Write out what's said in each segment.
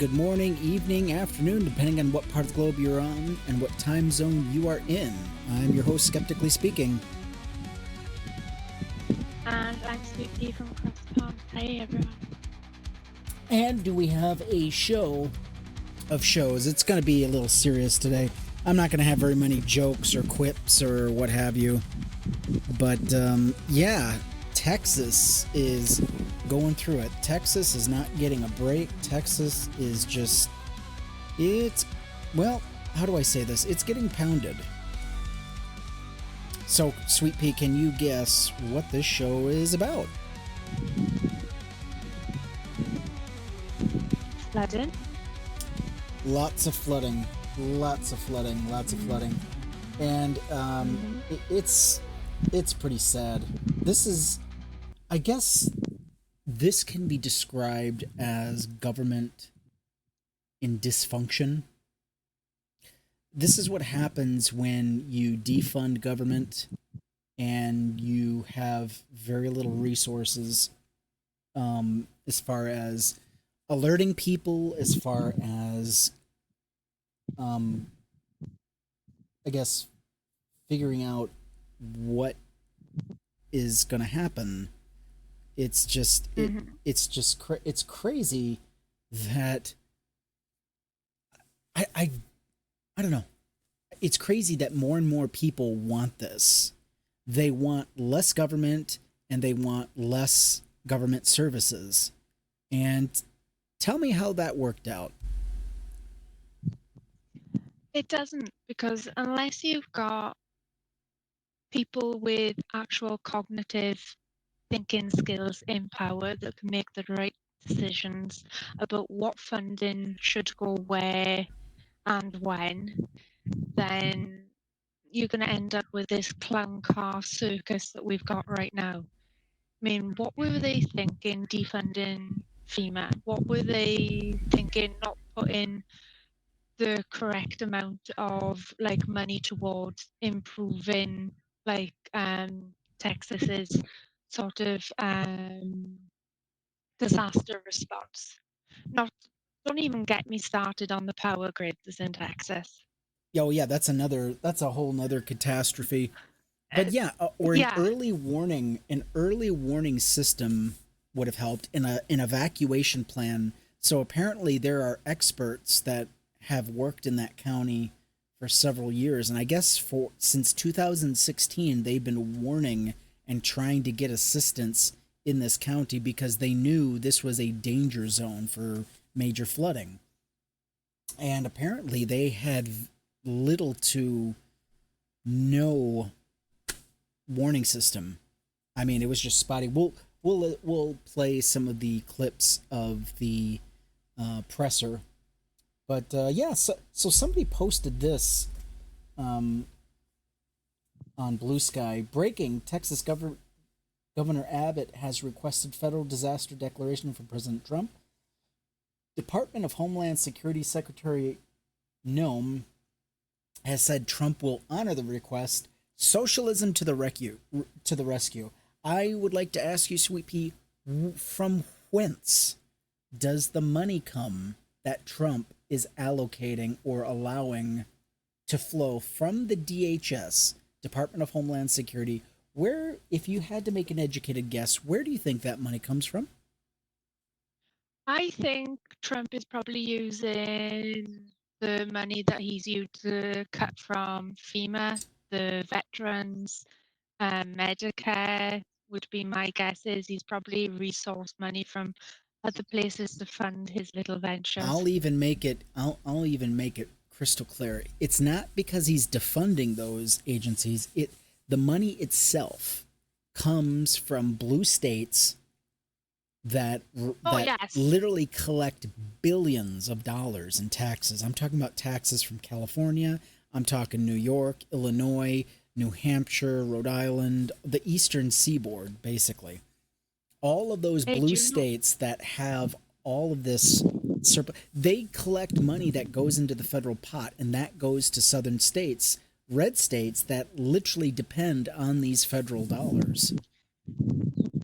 good morning, evening, afternoon, depending on what part of the globe you're on and what time zone you are in. I'm your host, Skeptically Speaking. And I'm Sweet Pea from Cross Pond. Hey, everyone. And do we have a show of shows? It's going to be a little serious today. I'm not going to have very many jokes or quips or what have you. But, yeah, Texas is going through it. Texas is not getting a break. Texas is just, well, how do I say this? It's getting pounded. So, Sweet Pea, can you guess what this show is about? Flooding. Lots of flooding. And it's pretty sad. This is, I guess, this can be described as government in dysfunction. This is what happens when you defund government and you have very little resources as far as alerting people, as far as I guess figuring out what is going to happen. It's just it's crazy that I don't know. It's crazy that more and more people want this. They want less government and they want less government services. And tell me how that worked out. It doesn't, because unless you've got people with actual cognitive thinking skills in power that can make the right decisions about what funding should go where and when, then you're going to end up with this clown car circus that we've got right now. I mean, what were they thinking defunding FEMA? What were they thinking not putting the correct amount of money towards improving Texas's sort of disaster response? Don't even get me started on the power grids in Texas. Oh yeah, that's a whole nother catastrophe. But yeah, an early warning system would have helped in an evacuation plan. So apparently there are experts that have worked in that county for several years, and I guess since 2016 they've been warning and trying to get assistance in this county because they knew this was a danger zone for major flooding. And apparently they had little to no warning system. I mean, it was just spotty. We'll play some of the clips of the presser. But yeah, so somebody posted this on Bluesky. Breaking: Texas Governor Abbott has requested federal disaster declaration from President Trump. Department of Homeland Security Secretary Noem has said Trump will honor the request. Socialism to the rescue. I would like to ask you, Sweet Pea, from whence does the money come that Trump is allocating or allowing to flow from the DHS, Department of Homeland Security? Where, if you had to make an educated guess, where do you think that money comes from? I think Trump is probably using the money that he's used to cut from FEMA, the veterans, Medicare would be my guess. Is he's probably resourced money from other places to fund his little ventures. I'll even make it crystal clear. It's not because he's defunding those agencies. The money itself comes from blue states that literally collect billions of dollars in taxes. I'm talking about taxes from California. I'm talking New York, Illinois, New Hampshire, Rhode Island, the eastern seaboard, basically. All of those blue states that have all of this they collect money that goes into the federal pot, and that goes to southern states, red states that literally depend on these federal dollars.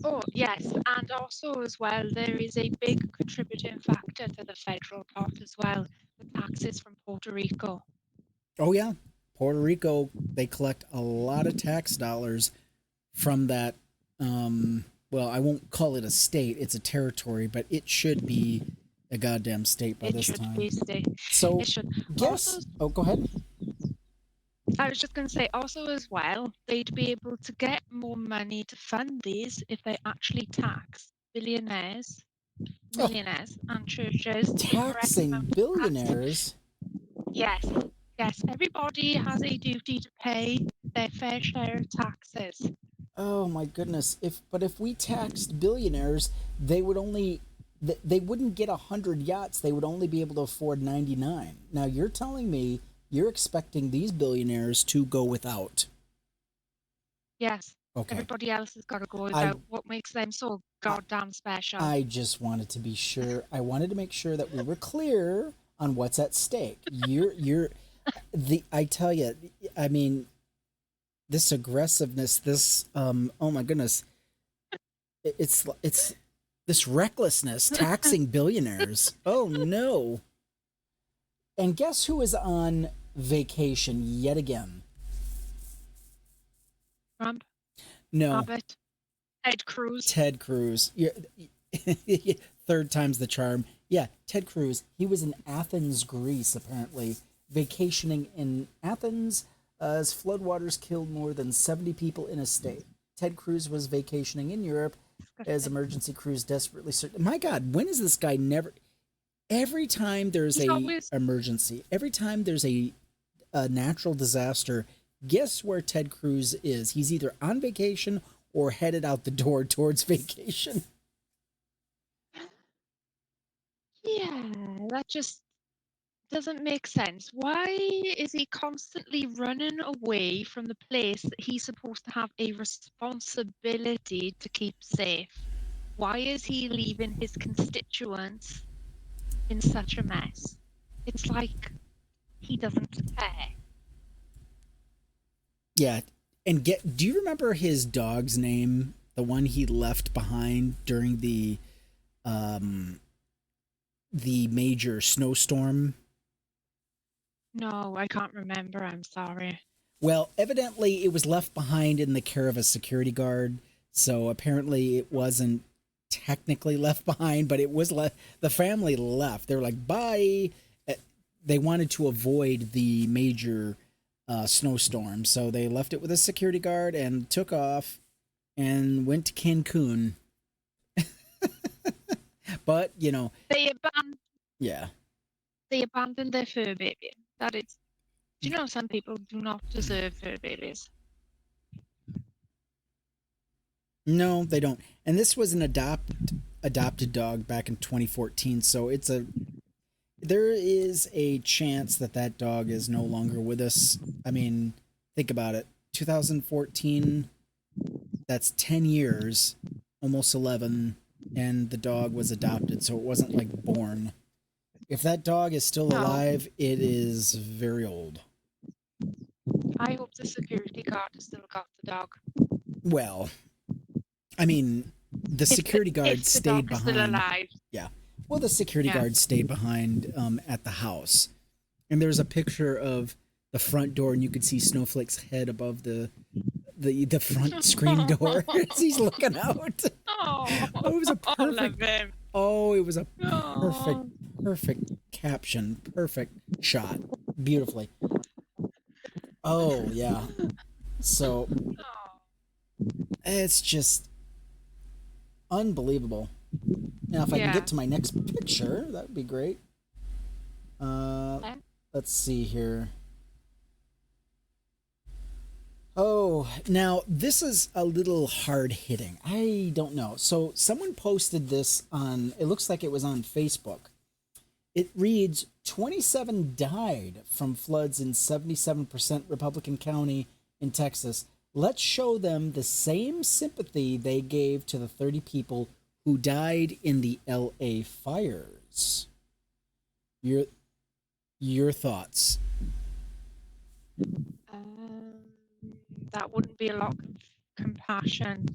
Oh, yes. And also, as well, there is a big contributing factor to the federal pot as well, the taxes from Puerto Rico. Oh yeah, Puerto Rico, they collect a lot of tax dollars from that. Well, I won't call it a state; it's a territory, but it should be a goddamn state by It this should time. be state. So, It should. Also, guess. Oh, go ahead. I was just going to say, also as well, they'd be able to get more money to fund these if they actually tax billionaires, Oh, millionaires, and churches the correct taxing amount of tax. billionaires. Yes, yes, everybody has a duty to pay their fair share of taxes. Oh my goodness! If we taxed billionaires, they would only they wouldn't get 100 yachts. They would only be able to afford 99. Now you're telling me you're expecting these billionaires to go without? Yes, Okay. everybody else has got to go I without. What makes them so goddamn special? I just wanted to be sure. I wanted to make sure that we were clear on what's at stake. You're the I tell you, I mean, this aggressiveness, this oh my goodness, it's this recklessness taxing billionaires. Oh no. And guess who is on vacation yet again? Trump, No, Abbott, Ted Cruz. Ted Cruz. Third time's the charm. Yeah, Ted Cruz. He was in Athens, Greece, apparently, vacationing in Athens as floodwaters killed more than 70 people in a state. Ted Cruz was vacationing in Europe as emergency crews desperately search. My God, when is this guy never? Every time there's He's a always emergency, every time there's a natural disaster, guess where Ted Cruz is? He's either on vacation or headed out the door towards vacation. yeah, that just doesn't make sense. Why is he constantly running away from the place that he's supposed to have a responsibility to keep safe? Why is he leaving his constituents in such a mess? It's like he doesn't care. Yeah, and do you remember his dog's name? The one he left behind during the major snowstorm? No, I can't remember. I'm sorry. Well, evidently it was left behind in the care of a security guard. So apparently it wasn't technically left behind, but it was left. The family left. They were like, bye. They wanted to avoid the major snowstorm. So they left it with a security guard and took off and went to Cancun. But, They abandoned. yeah. They abandoned their fur baby. That is. Do you know some people do not deserve fur babies? No, they don't. And this was an adopted dog back in 2014, so there is a chance that that dog is no longer with us. I mean, think about it. 2014, that's 10 years, almost 11, and the dog was adopted, so it wasn't like born. If that dog is still alive, it is very old. I hope the security guard has still got the dog. Well, I mean, the security guard stayed behind. Still alive. Yeah. Well, the security guard stayed behind at the house. And there's a picture of the front door, and you could see Snowflake's head above the front screen door as he's looking out. Oh, it was a perfect. It was a perfect caption, perfect shot, beautifully. Oh yeah. So it's just unbelievable. Now, if I can get to my next picture, that would be great. Let's see here. Oh, now this is a little hard hitting. I don't know. So someone posted this on, it looks like it was on Facebook. It reads, 27 died from floods in 77% Republican County in Texas. Let's show them the same sympathy they gave to the 30 people who died in the LA fires. Your thoughts? That wouldn't be a lot of compassion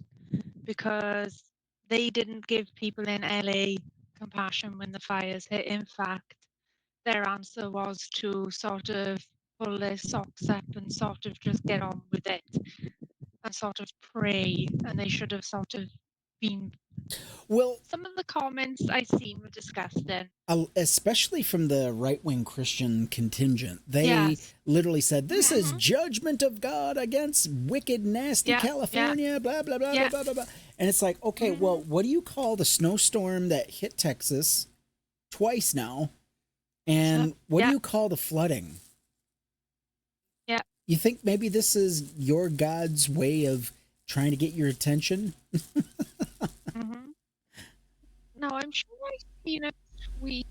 because they didn't give people in LA compassion when the fires hit. In fact, their answer was to sort of pull their socks up and sort of just get on with it and sort of pray. And they should have sort of been. Well, some of the comments I seen were disgusting. Especially from the right-wing Christian contingent. They literally said, this is judgment of God against wicked, nasty California, blah, blah, blah, blah, blah, blah, blah. And it's like, okay, well, what do you call the snowstorm that hit Texas twice now? And what do you call the flooding? Yeah. You think maybe this is your God's way of trying to get your attention? No, I'm sure I've seen a tweet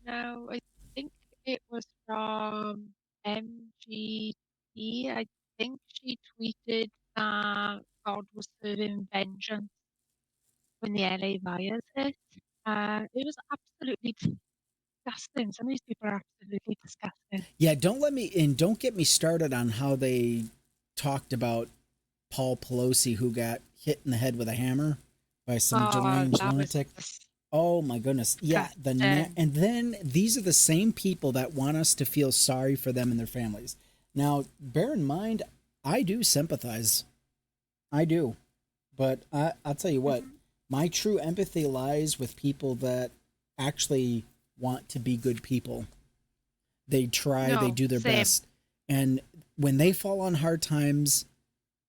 now. I think it was from MGT. I think she tweeted that God was serving vengeance when the LA fires hit. It was absolutely disgusting. Some of these people are absolutely disgusting. Yeah, don't get me started on how they talked about Paul Pelosi, who got hit in the head with a hammer by some deranged lunatic. Oh my goodness. Yeah, and then these are the same people that want us to feel sorry for them and their families. Now, bear in mind, I do sympathize. I do. But I'll tell you what, my true empathy lies with people that actually want to be good people. They try, they do their best. And when they fall on hard times,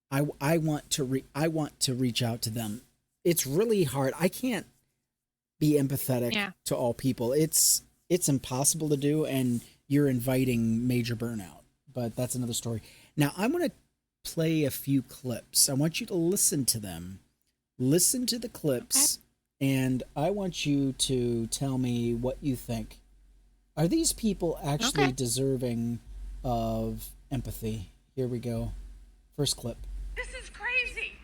I want to reach out to them. It's really hard. I can't be empathetic to all people. It's impossible to do, and you're inviting major burnout. But that's another story. Now, I'm going to play a few clips. I want you to listen to them. Listen to the clips, and I want you to tell me what you think. Are these people actually deserving of empathy? Here we go. First clip. This is crazy.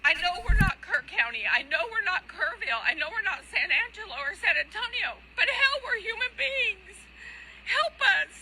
I know we're not Kerr County. I know we're not Kerrville. I know we're not San Angelo or San Antonio. But hell, we're human beings. Help us.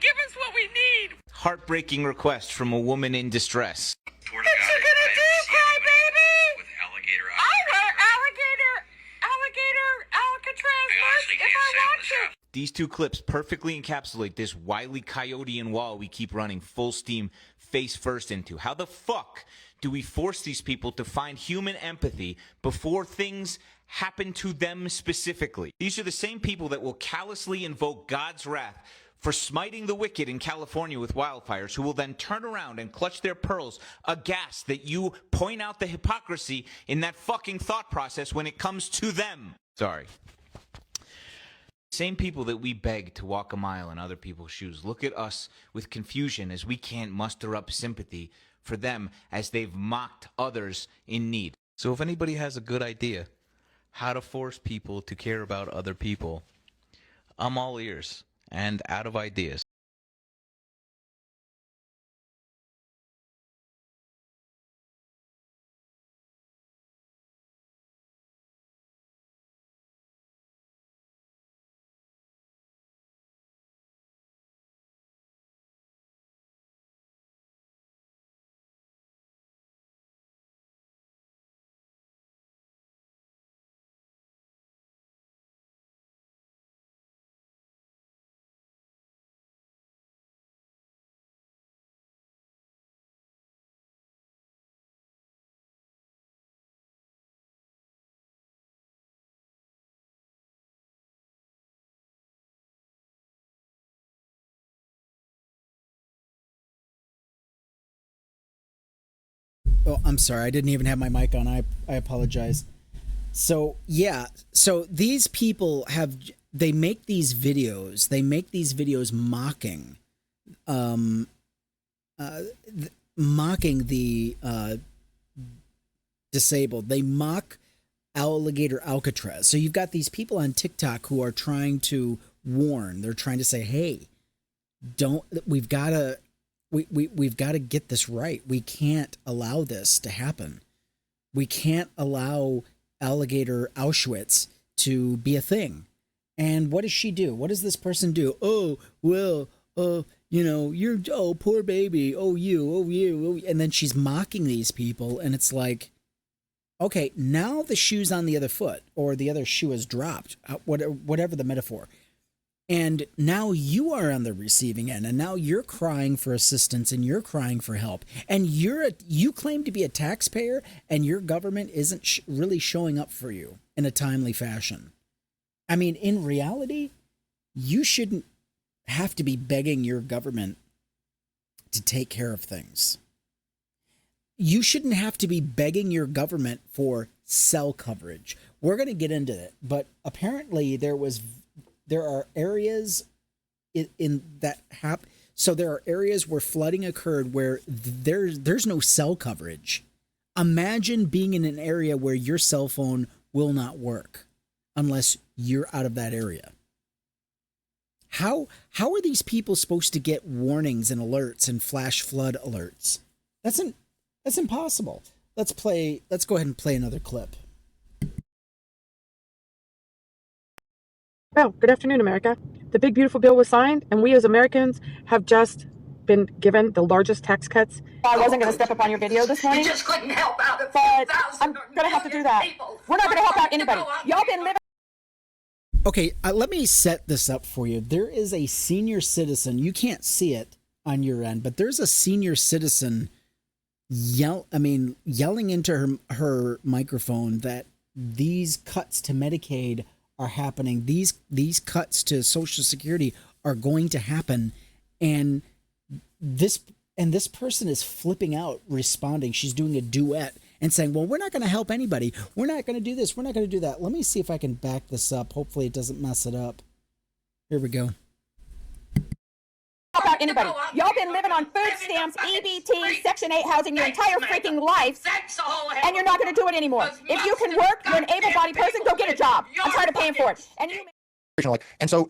Give us what we need. Heartbreaking request from a woman in distress. What you gonna do, crybaby? With alligator. I'll wear alligator Alcatraz merch if I want to. These two clips perfectly encapsulate this Wile E. Coyote and wall we keep running full steam face first into. How the fuck do we force these people to find human empathy before things happen to them specifically? These are the same people that will callously invoke God's wrath for smiting the wicked in California with wildfires, who will then turn around and clutch their pearls aghast that you point out the hypocrisy in that fucking thought process when it comes to them. Sorry. Same people that we beg to walk a mile in other people's shoes look at us with confusion as we can't muster up sympathy for them as they've mocked others in need. So if anybody has a good idea how to force people to care about other people, I'm all ears and out of ideas. Oh, I'm sorry. I didn't even have my mic on. I apologize. So, yeah. So these people they make these videos. They make these videos mocking, mocking the disabled. They mock alligator Alcatraz. So you've got these people on TikTok who are trying to warn. They're trying to say, hey, we've got to get this right. We can't allow this to happen. We can't allow alligator Auschwitz to be a thing. And what does she do? What does this person do? Oh, well, you're, poor baby. Oh, you. And then she's mocking these people. And it's like, Okay, now the shoe's on the other foot, or the other shoe has dropped, whatever the metaphor. And now you are on the receiving end, and now you're crying for assistance and you're crying for help. And you claim to be a taxpayer, and your government isn't really showing up for you in a timely fashion. I mean, in reality, you shouldn't have to be begging your government to take care of things. You shouldn't have to be begging your government for cell coverage. We're going to get into it, but apparently there are areas in that so there are areas where flooding occurred where there's no cell coverage. Imagine being in an area where your cell phone will not work unless you're out of that area. How are these people supposed to get warnings and alerts and flash flood alerts? That's impossible. Let's go ahead and play another clip. Well, good afternoon, America. The big, beautiful bill was signed, and we as Americans have just been given the largest tax cuts. I wasn't going to step up on your video this morning. You just couldn't help out a few but thousand I'm or going to have to do that. people. We're not going to help out anybody. Y'all been living. Okay, let me set this up for you. There is a senior citizen. You can't see it on your end, but there's a senior citizen yelling into her microphone that these cuts to Medicaid are happening. These cuts to Social Security are going to happen, and this person is flipping out, responding. She's doing a duet and saying, well, we're not going to help anybody. We're not going to do this. We're not going to do that. Let me see if I can back this up. Hopefully it doesn't mess it up. Here we go. Help out anybody. Y'all been living on food stamps, EBT, Section 8 housing your entire freaking life, and you're not going to do it anymore. If you can work, you're an able-bodied person, go get a job. I'm tired of paying for it. And so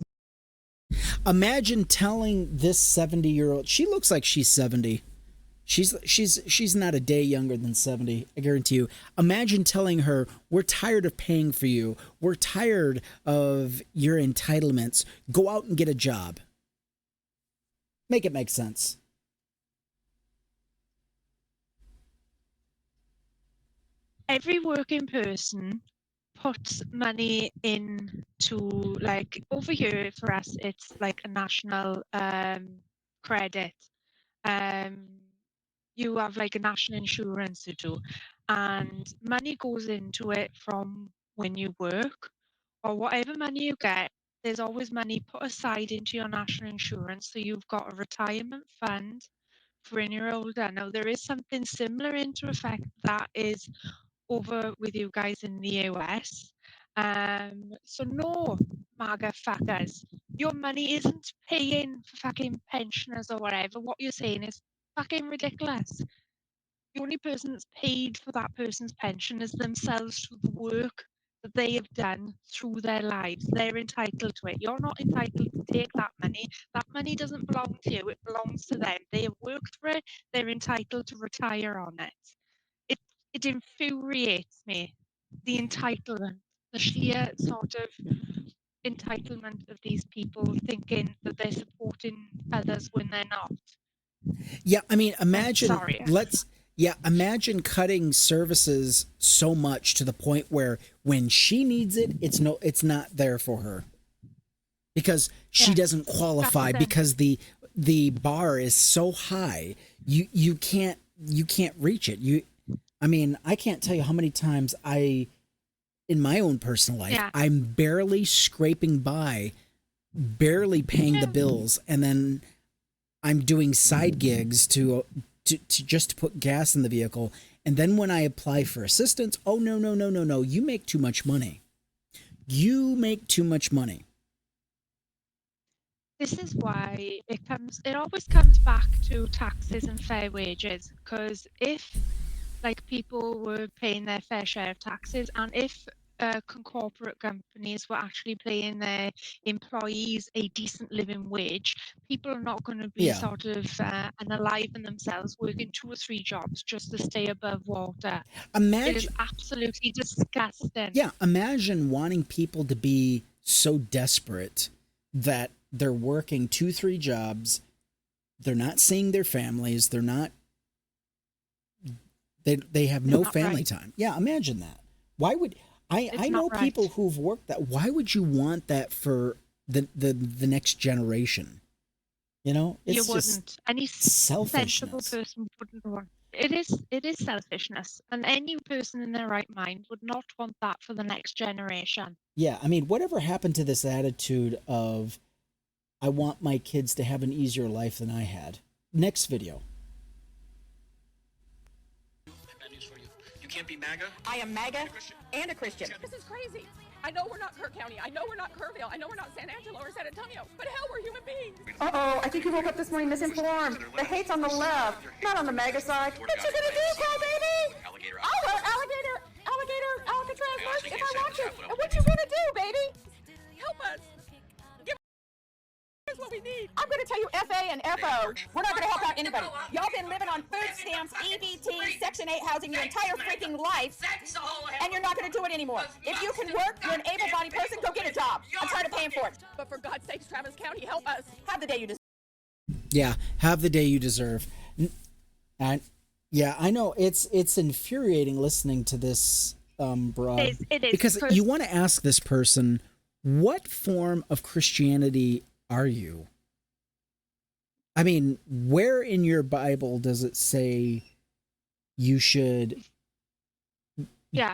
imagine telling this 70-year-old, she looks like she's 70. She's not a day younger than 70, I guarantee you. Imagine telling her, we're tired of paying for you. We're tired of your entitlements. Go out and get a job. Make it make sense. Every working person puts money into, like, over here for us, it's like a national credit. You have like a national insurance to do, and money goes into it from when you work, or whatever money you get. There's always money put aside into your national insurance, so you've got a retirement fund for when you're older. Now there is something similar into effect that is over with you guys in the US. So no, MAGA fuckers, your money isn't paying for fucking pensioners or whatever. What you're saying is fucking ridiculous. The only person that's paid for that person's pension is themselves through the work that they have done through their lives. They're entitled to it. You're not entitled to take that money. That money doesn't belong to you. It belongs to them. They have worked for it. They're entitled to retire on it. It infuriates me, the entitlement, the sheer sort of entitlement of these people thinking that they're supporting others when they're not. Yeah, I mean, imagine Sorry. imagine cutting services so much to the point where when she needs it, it's not there for her. Because she doesn't qualify, because the bar is so high. You can't reach it. I mean, I can't tell you how many times in my own personal life, I'm barely scraping by, barely paying the bills, and then I'm doing side gigs to just to put gas in the vehicle. And then when I apply for assistance, oh, no, you make too much money. You make too much money. This is why it always comes back to taxes and fair wages, because if like people were paying their fair share of taxes, and if corporate companies were actually paying their employees a decent living wage, people are not going to be sort of unalive in themselves working 2 or 3 jobs just to stay above water. It is absolutely disgusting. Yeah, imagine wanting people to be so desperate that they're working 2, 3 jobs, they're not seeing their families, they're not They have no not family right. time. Yeah, imagine that. Why would I It's know not right. people who've worked that. Why would you want that for the next generation? You know, it's You just wouldn't. Any sensible selfishness. person wouldn't want. It is selfishness, and any person in their right mind would not want that for the next generation. Yeah, I mean, whatever happened to this attitude of I want my kids to have an easier life than I had? Next video. You can't be MAGA? I am MAGA and a Christian. This is crazy. I know we're not Kerr County. I know we're not Kerrville. I know we're not San Angelo or San Antonio. But hell, we're human beings. Uh-oh, I think you woke up this morning misinformed. The hate's on the left, not on the MAGA side. What you gonna do, Cole, baby? I'll wear alligator Alcatraz merch if I want to. And what you gonna do, baby? Help us. Give us what we need. I'm gonna tell you FA and FO. We're not gonna help out anybody. Y'all been living on food stamps, EBT, Section 8 housing your entire freaking life, and you're not gonna do it anymore. If you can work, you're an able-bodied person, go get a job. I'm tired of paying for it. But for God's sakes, Travis County, help us. Have the day you deserve. Yeah, have the day you deserve. And yeah, I know it's infuriating listening to this, broad. It is because you want to ask this person, what form of Christianity are you? I mean, where in your Bible does it say you should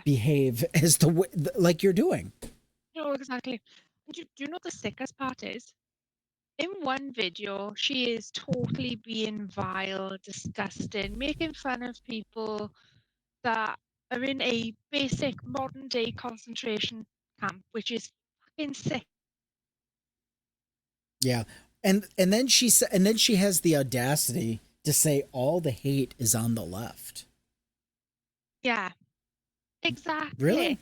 behave as the way, like you're doing? No, exactly. Do you know the sickest part is? In one video, she is totally being vile, disgusting, making fun of people that are in a basic modern day concentration camp, which is fucking sick. Yeah. And then she has the audacity to say all the hate is on the left. Yeah. Exactly. Really?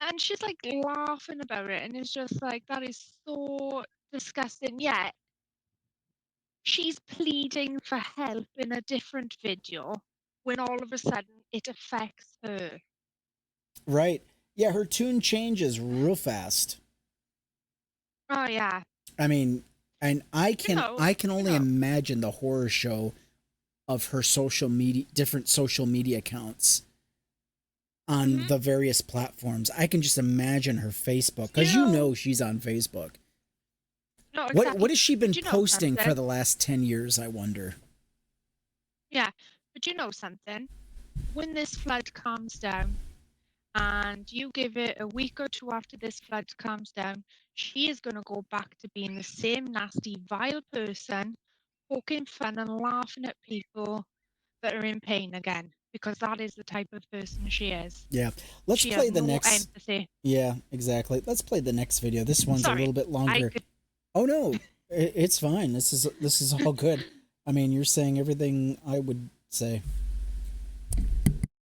And she's like laughing about it, and it's just like, that is so disgusting. Yet she's pleading for help in a different video when all of a sudden it affects her. Right. Yeah, her tune changes real fast. Oh yeah. I mean, and I can only imagine the horror show of her different social media accounts on the various platforms. I can just imagine her Facebook, because you know she's on Facebook. No, exactly. What has she been posting for the last 10 years, I wonder? Yeah, but you know something? When this flood calms down, and you give it a week or two after this flood calms down, she is going to go back to being the same nasty, vile person, poking fun and laughing at people that are in pain again, because that is the type of person she is. Yeah. Let's she play has the no next. empathy. Yeah, exactly. Let's play the next video. This one's a little bit longer. Oh no, it's fine. This is all good. I mean, you're saying everything I would say.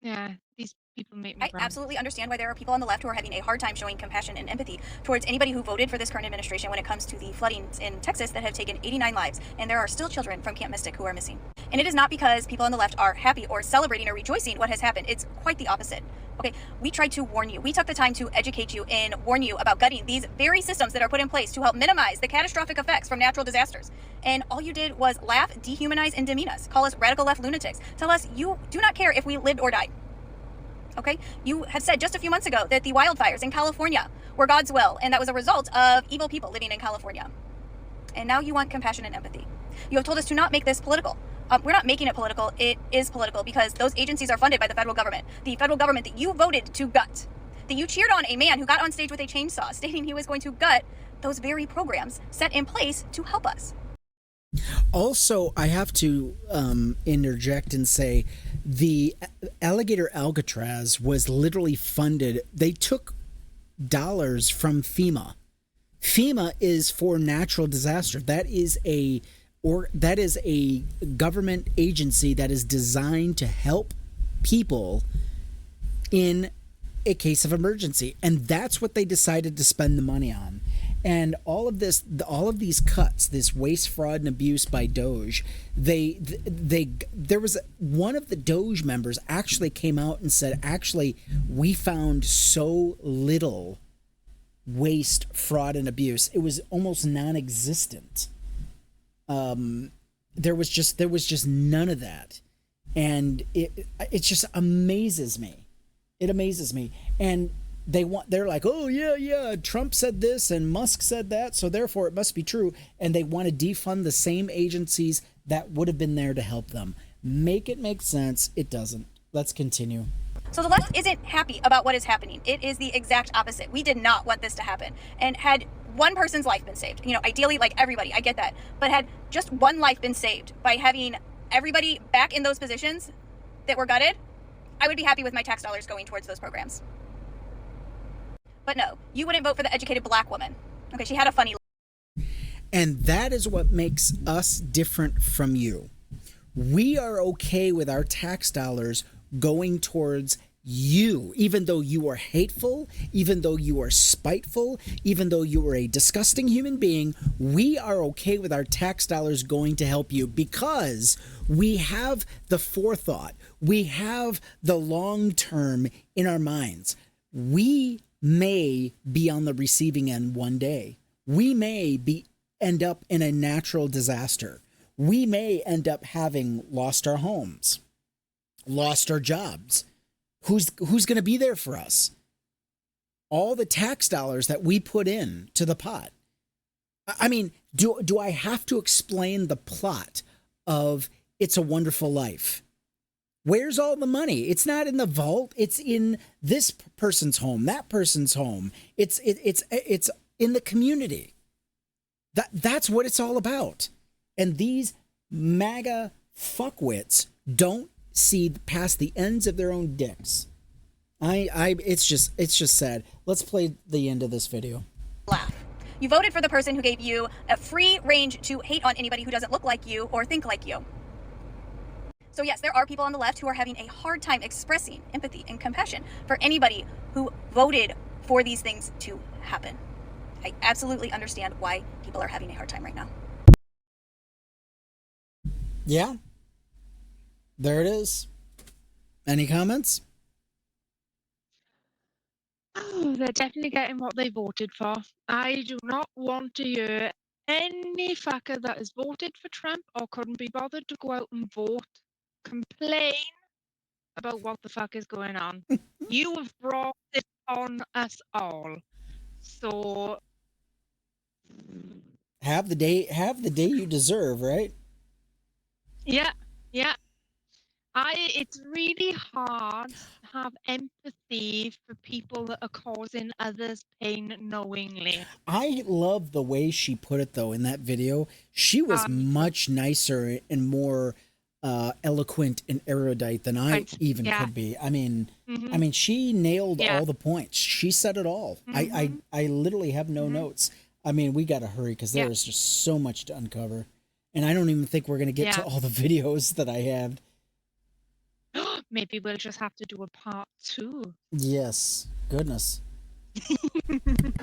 Yeah, these people make me I groan. absolutely understand why there are people on the left who are having a hard time showing compassion and empathy towards anybody who voted for this current administration when it comes to the floodings in Texas that have taken 89 lives, and there are still children from Camp Mystic who are missing. And it is not because people on the left are happy or celebrating or rejoicing what has happened. It's quite the opposite. Okay, we tried to warn you. We took the time to educate you and warn you about gutting these very systems that are put in place to help minimize the catastrophic effects from natural disasters. And all you did was laugh, dehumanize, and demean us. Call us radical left lunatics. Tell us you do not care if we lived or died. Okay? You have said just a few months ago that the wildfires in California were God's will, and that was a result of evil people living in California. And now you want compassion and empathy. You have told us to not make this political. We're not making it political. It is political because those agencies are funded by the federal government. The federal government that you voted to gut. That you cheered on a man who got on stage with a chainsaw stating he was going to gut those very programs set in place to help us. Also, I have to interject and say the alligator Alcatraz was literally funded. They took dollars from FEMA. FEMA is for natural disaster. That is a government agency that is designed to help people in a case of emergency, and that's what they decided to spend the money on. And all of these cuts, this waste, fraud, and abuse by Doge, there was one of the Doge members actually came out and said, actually, we found so little waste, fraud, and abuse. It was almost non-existent. There was just none of that. And it just amazes me. It amazes me. And they're like, oh yeah, Trump said this and Musk said that, so therefore it must be true. And they want to defund the same agencies that would have been there to help them. Make it make sense. It doesn't. Let's continue. So the left isn't happy about what is happening. It is the exact opposite. We did not want this to happen. And had one person's life been saved, ideally like everybody, I get that, but had just one life been saved by having everybody back in those positions that were gutted, I would be happy with my tax dollars going towards those programs. But no, you wouldn't vote for the educated black woman. Okay, she had a funny. And that is what makes us different from you. We are okay with our tax dollars going towards you, even though you are hateful, even though you are spiteful, even though you are a disgusting human being. We are okay with our tax dollars going to help you because we have the forethought. We have the long term in our minds. We may be on the receiving end one day. We may end up in a natural disaster. We may end up having lost our homes, lost our jobs. Who's going to be there for us? All the tax dollars that we put in to the pot. I mean, do I have to explain the plot of It's a Wonderful Life? Where's all the money? It's not in the vault. It's in this person's home, that person's home. It's in the community. That's what it's all about. And these MAGA fuckwits don't see past the ends of their own dicks. It's just sad. Let's play the end of this video. Laugh. You voted for the person who gave you a free range to hate on anybody who doesn't look like you or think like you. So yes, there are people on the left who are having a hard time expressing empathy and compassion for anybody who voted for these things to happen. I absolutely understand why people are having a hard time right now. Yeah. There it is. Any comments? Oh, they're definitely getting what they voted for. I do not want to hear any fucker that has voted for Trump or couldn't be bothered to go out and vote complain about what the fuck is going on. You have brought it on us all. So Have the day you deserve, right? yeah. It's really hard to have empathy for people that are causing others pain knowingly. I love the way she put it, though, in that video. She was much nicer and more eloquent and erudite than I even could be. I mean, she nailed all the points. She said it all. I literally have no notes. I mean, we got to hurry because there is just so much to uncover. And I don't even think we're going to get to all the videos that I have. Maybe we'll just have to do a part 2. Yes. Goodness.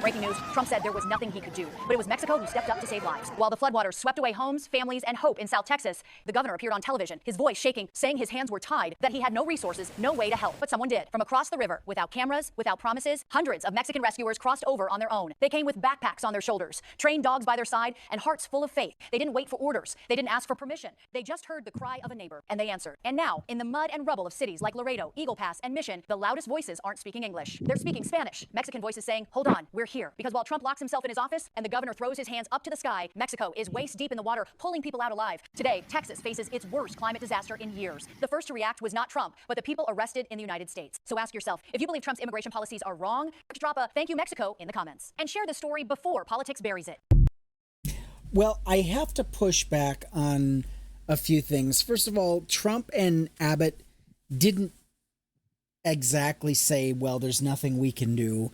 Breaking news, Trump said there was nothing he could do, but it was Mexico who stepped up to save lives. While the floodwaters swept away homes, families, and hope in South Texas, the governor appeared on television, his voice shaking, saying his hands were tied, that he had no resources, no way to help. But someone did. From across the river, without cameras, without promises, hundreds of Mexican rescuers crossed over on their own. They came with backpacks on their shoulders, trained dogs by their side, and hearts full of faith. They didn't wait for orders. They didn't ask for permission. They just heard the cry of a neighbor, and they answered. And now, in the mud and rubble of cities like Laredo, Eagle Pass, and Mission, the loudest voices aren't speaking English. They're speaking Spanish. Mexican voices saying, hold on, we're here. Because while Trump locks himself in his office and the governor throws his hands up to the sky, Mexico is waist deep in the water, pulling people out alive. Today, Texas faces its worst climate disaster in years. The first to react was not Trump, but the people arrested in the United States. So ask yourself, if you believe Trump's immigration policies are wrong, drop a thank you Mexico in the comments. And share the story before politics buries it. Well, I have to push back on a few things. First of all, Trump and Abbott didn't exactly say, well, there's nothing we can do.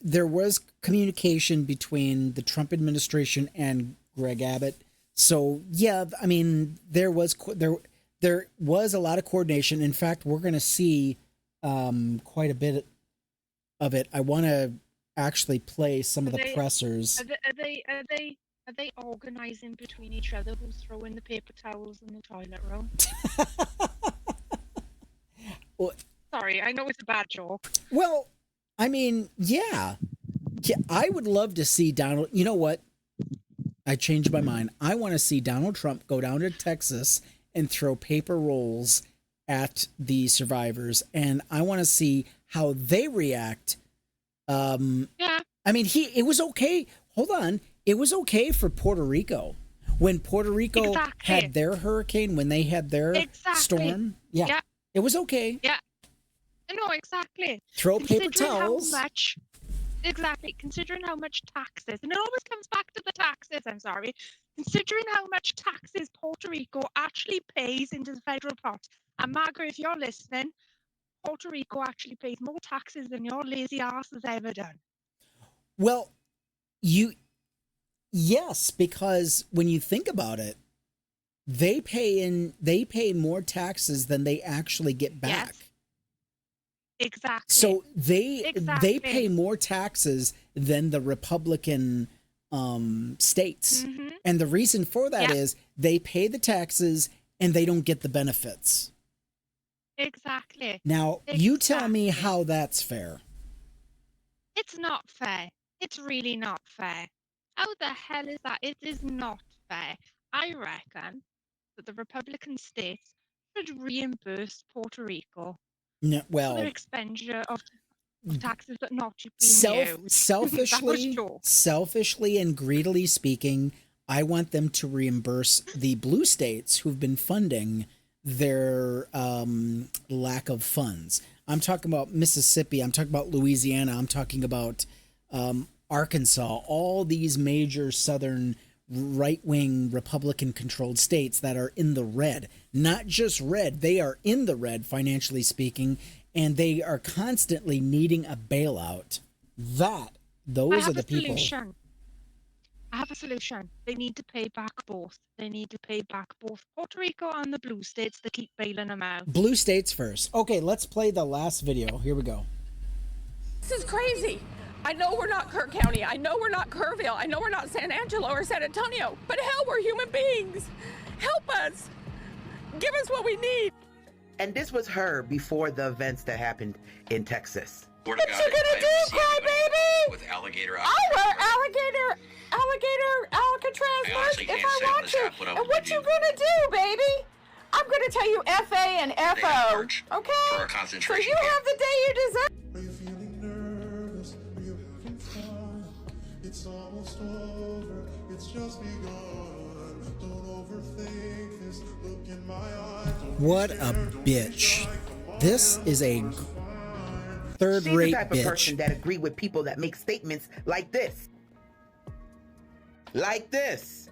There was communication between the Trump administration and Greg Abbott. So, yeah, I mean, there was a lot of coordination. In fact, we're going to see quite a bit of it. I want to actually play some of the pressers. Are they organizing between each other who's throwing the paper towels in the toilet roll? Well, sorry, I know it's a bad joke. Well, I mean, yeah, I would love to see Donald. You know what? I changed my mind. I want to see Donald Trump go down to Texas and throw paper rolls at the survivors, and I want to see how they react. I mean, it was okay. Hold on. It was okay for Puerto Rico. When Puerto Rico had their hurricane, when they had their storm. Yeah. It was okay. Yeah. No, exactly. Throw paper towels. Considering how much taxes, and it always comes back to the taxes, I'm sorry. Considering how much taxes Puerto Rico actually pays into the federal pot. And Margaret, if you're listening, Puerto Rico actually pays more taxes than your lazy ass has ever done. Well, yes, because when you think about it, they pay more taxes than they actually get back. Yes. Exactly. So they pay more taxes than the Republican states. Mm-hmm. And the reason for that is they pay the taxes and they don't get the benefits. Exactly. Now, you tell me how that's fair. It's not fair. It's really not fair. How the hell is that? It is not fair. I reckon that the Republican states should reimburse Puerto Rico No, well, for their expenditure of taxes that not being used. Selfishly and greedily speaking, I want them to reimburse the blue states who've been funding their lack of funds. I'm talking about Mississippi. I'm talking about Louisiana. I'm talking about Arkansas. All these major southern right-wing Republican-controlled states that are in the red. Not just red. They are in the red, financially speaking, and they are constantly needing a bailout. Those are the people. I have a solution. They need to pay back both. They need to pay back both Puerto Rico and the blue states that keep bailing them out. Blue states first. Okay, let's play the last video. Here we go. This is crazy. I know we're not Kerr County. I know we're not Kerrville. I know we're not San Angelo or San Antonio. But hell, we're human beings. Help us. Give us what we need. And this was her before the events that happened in Texas. What you gonna do, crybaby? With alligator. I'll wear alligator Alcatraz merch if I want to. And what you gonna do, baby? I'm gonna tell you FA and FO. Okay? For a concentration so you have the day you deserve. Are you feeling nervous? Are you having fun? It's almost over. It's just begun. Don't overthink this. Look in my eyes. What a bitch. This is a third-rate She's the type bitch. of person that agree with people that make statements like this. Like this.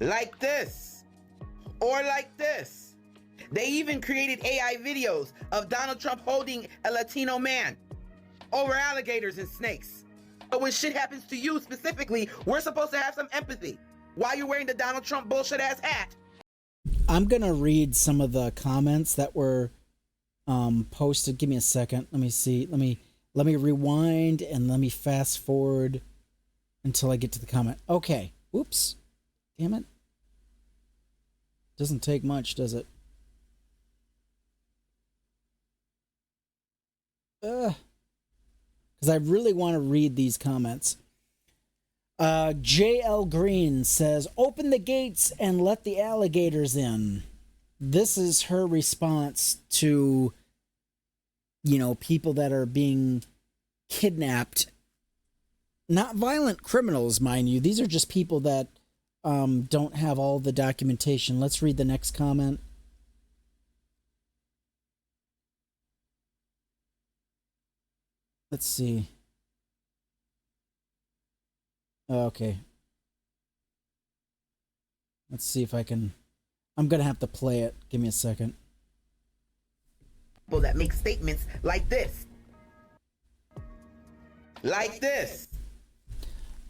Like this. Or like this. They even created AI videos of Donald Trump holding a Latino man over alligators and snakes. But when shit happens to you specifically, we're supposed to have some empathy. Why you wearing the Donald Trump bullshit ass hat? I'm going to read some of the comments that were posted. Give me a second. Let me see. Let me rewind and let me fast forward until I get to the comment. Okay. Oops. Damn it. Doesn't take much, does it? Because I really want to read these comments. JL Green says, open the gates and let the alligators in. This is her response to, people that are being kidnapped. Not violent criminals, mind you. These are just people that don't have all the documentation. Let's read the next comment. Let's see. Okay. Let's see if I can. I'm going to have to play it. Give me a second. People that make statements like this. Like this.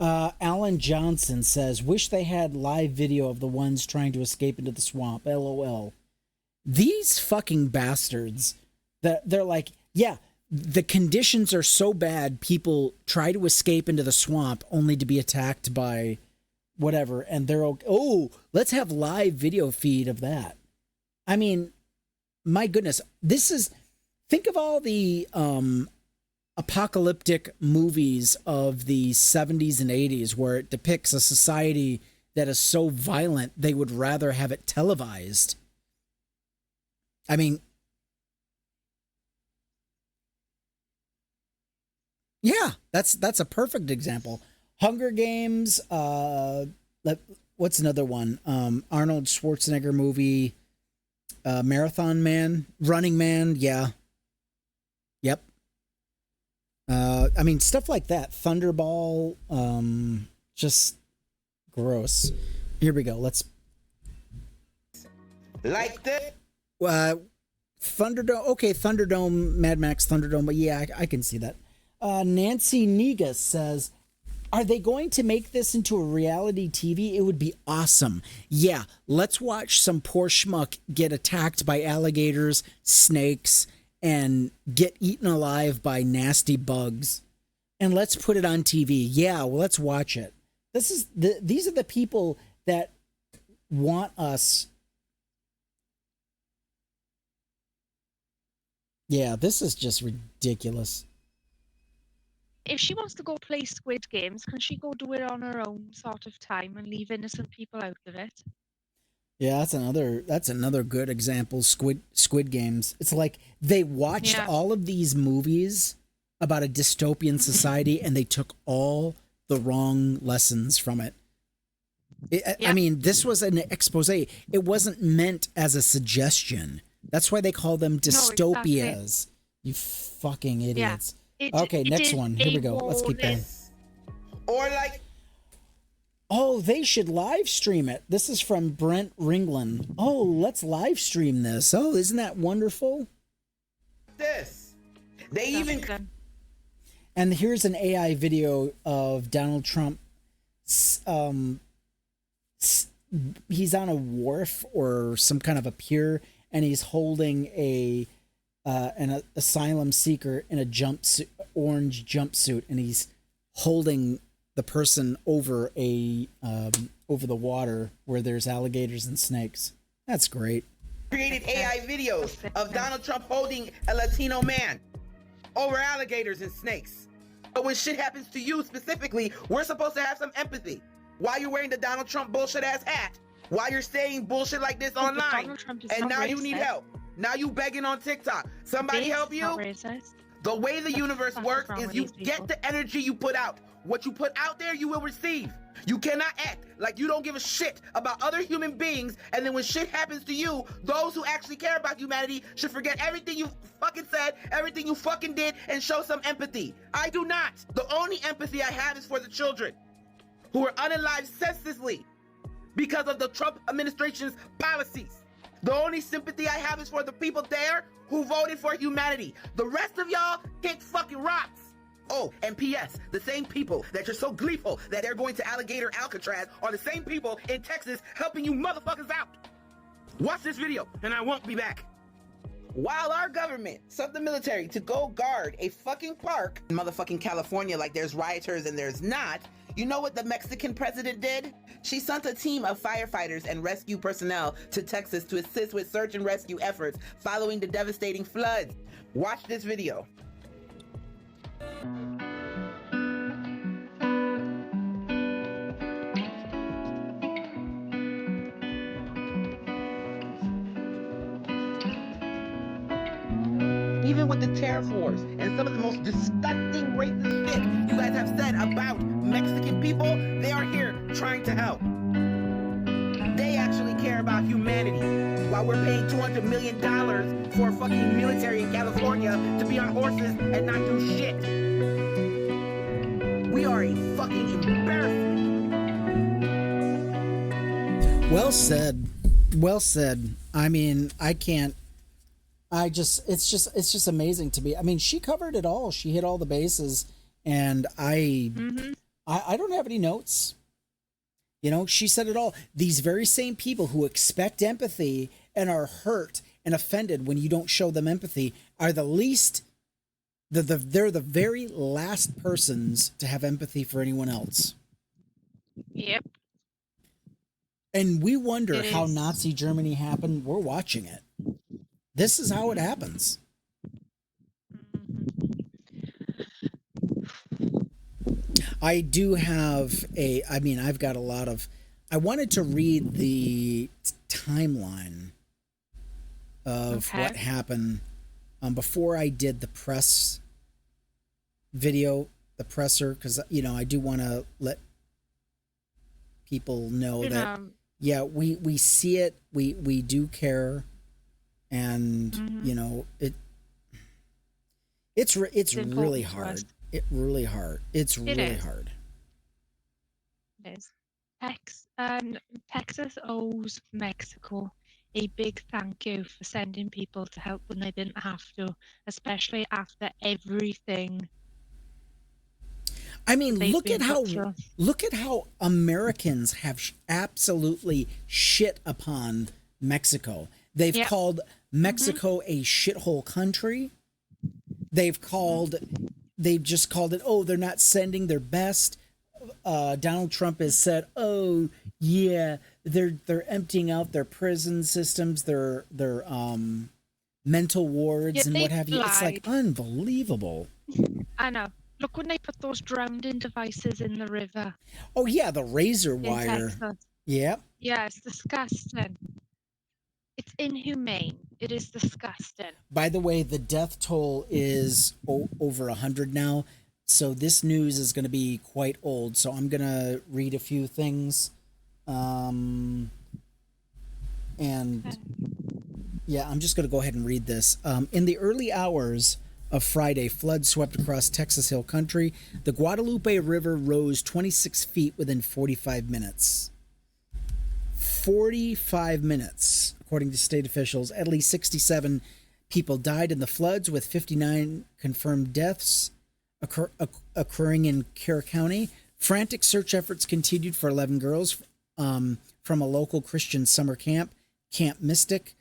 Alan Johnson says, wish they had live video of the ones trying to escape into the swamp. LOL. These fucking bastards, they're like, yeah, the conditions are so bad, people try to escape into the swamp only to be attacked by whatever, and they're, oh, let's have live video feed of that. I mean, my goodness, think of all the apocalyptic movies of the 70s and 80s where it depicts a society that is so violent they would rather have it televised. I mean, yeah, that's a perfect example. Hunger Games. What's another one? Arnold Schwarzenegger movie. Marathon Man, Running Man. Yeah. Yep. I mean, stuff like that. Thunderball. Just gross. Here we go. Let's. Like this. Thunderdome. Okay, Thunderdome, Mad Max Thunderdome. But yeah, I can see that. Nancy Negas says, are they going to make this into a reality TV? It would be awesome. Yeah, let's watch some poor schmuck get attacked by alligators, snakes, and get eaten alive by nasty bugs. And let's put it on TV. Yeah, well, let's watch it. These are the people that want us. Yeah, this is just ridiculous. If she wants to go play Squid Games, can she go do it on her own sort of time and leave innocent people out of it? Yeah, that's another good example. Squid Games. It's like they watched all of these movies about a dystopian society and they took all the wrong lessons from it. I mean, this was an expose. It wasn't meant as a suggestion. That's why they call them dystopias. No, exactly. You fucking idiots. Okay, next one. Here we go. Let's keep going. Or like, oh, they should live stream it. This is from Brent Ringland. Oh, let's live stream this. Oh, isn't that wonderful? This. They even. And here's an AI video of Donald Trump. He's on a wharf or some kind of a pier, and he's holding an asylum seeker in a orange jumpsuit, and he's holding the person over over the water where there's alligators and snakes. That's great. Created AI videos of Donald Trump holding a Latino man over alligators and snakes. But when shit happens to you specifically, we're supposed to have some empathy. Why you're wearing the Donald Trump bullshit ass hat? Why you're saying bullshit like this online? And now you need help. Now you begging on TikTok. Somebody help you? The way the universe works is you get the energy you put out. What you put out there, you will receive. You cannot act like you don't give a shit about other human beings, and then when shit happens to you, those who actually care about humanity should forget everything you fucking said, everything you fucking did, and show some empathy. I do not. The only empathy I have is for the children who are unalived senselessly because of the Trump administration's policies. The only sympathy I have is for the people there who voted for humanity. The rest of y'all kick fucking rocks. Oh, and P.S. the same people that you're so gleeful that they're going to Alligator Alcatraz are the same people in Texas helping you motherfuckers out. Watch this video, and I won't be back. While our government sent the military to go guard a fucking park in motherfucking California like there's rioters and there's not, you know what the Mexican president did? She sent a team of firefighters and rescue personnel to Texas to assist with search and rescue efforts following the devastating floods. Watch this video. Even with the terror wars and some of the most disgusting racist shit you guys have said about Mexican people, they are here trying to help. They actually care about humanity while we're paying $200 million for a fucking military in California to be on horses and not do shit. We are a fucking embarrassment. Well said. Well said. I mean, it's just amazing to me. I mean, she covered it all. She hit all the bases, and I don't have any notes. You know, she said it all. These very same people who expect empathy and are hurt and offended when you don't show them empathy are the least. They're the very last persons to have empathy for anyone else. Yep. And we wonder how Nazi Germany happened. We're watching it. This is how it happens. I do have I've got a lot of, I wanted to read the timeline of what happened before I did the press video, the presser, because, I do want to let people know that, we see it, we do care, and, it's really hard. It's really hard. It is. Texas owes Mexico a big thank you for sending people to help when they didn't have to, especially after everything. I mean, look at how Americans have absolutely shit upon Mexico. They've called Mexico a shithole country. They've just called it, they're not sending their best. Donald Trump has said, they're emptying out their prison systems, their mental wards and what have you. It's like unbelievable. I know. Look when they put those drowning devices in the river. Oh yeah, the razor wire. Yeah. Yeah, it's disgusting. It's inhumane. It is disgusting. By the way, the death toll is over 100 now. So this news is going to be quite old. So I'm going to read a few things. I'm just going to go ahead and read this. In the early hours of Friday, floods swept across Texas Hill Country. The Guadalupe River rose 26 feet within 45 minutes. 45 minutes, according to state officials. At least 67 people died in the floods, with 59 confirmed deaths occurring in Kerr County. Frantic search efforts continued for 11 girls from a local Christian summer camp, Camp Mystic,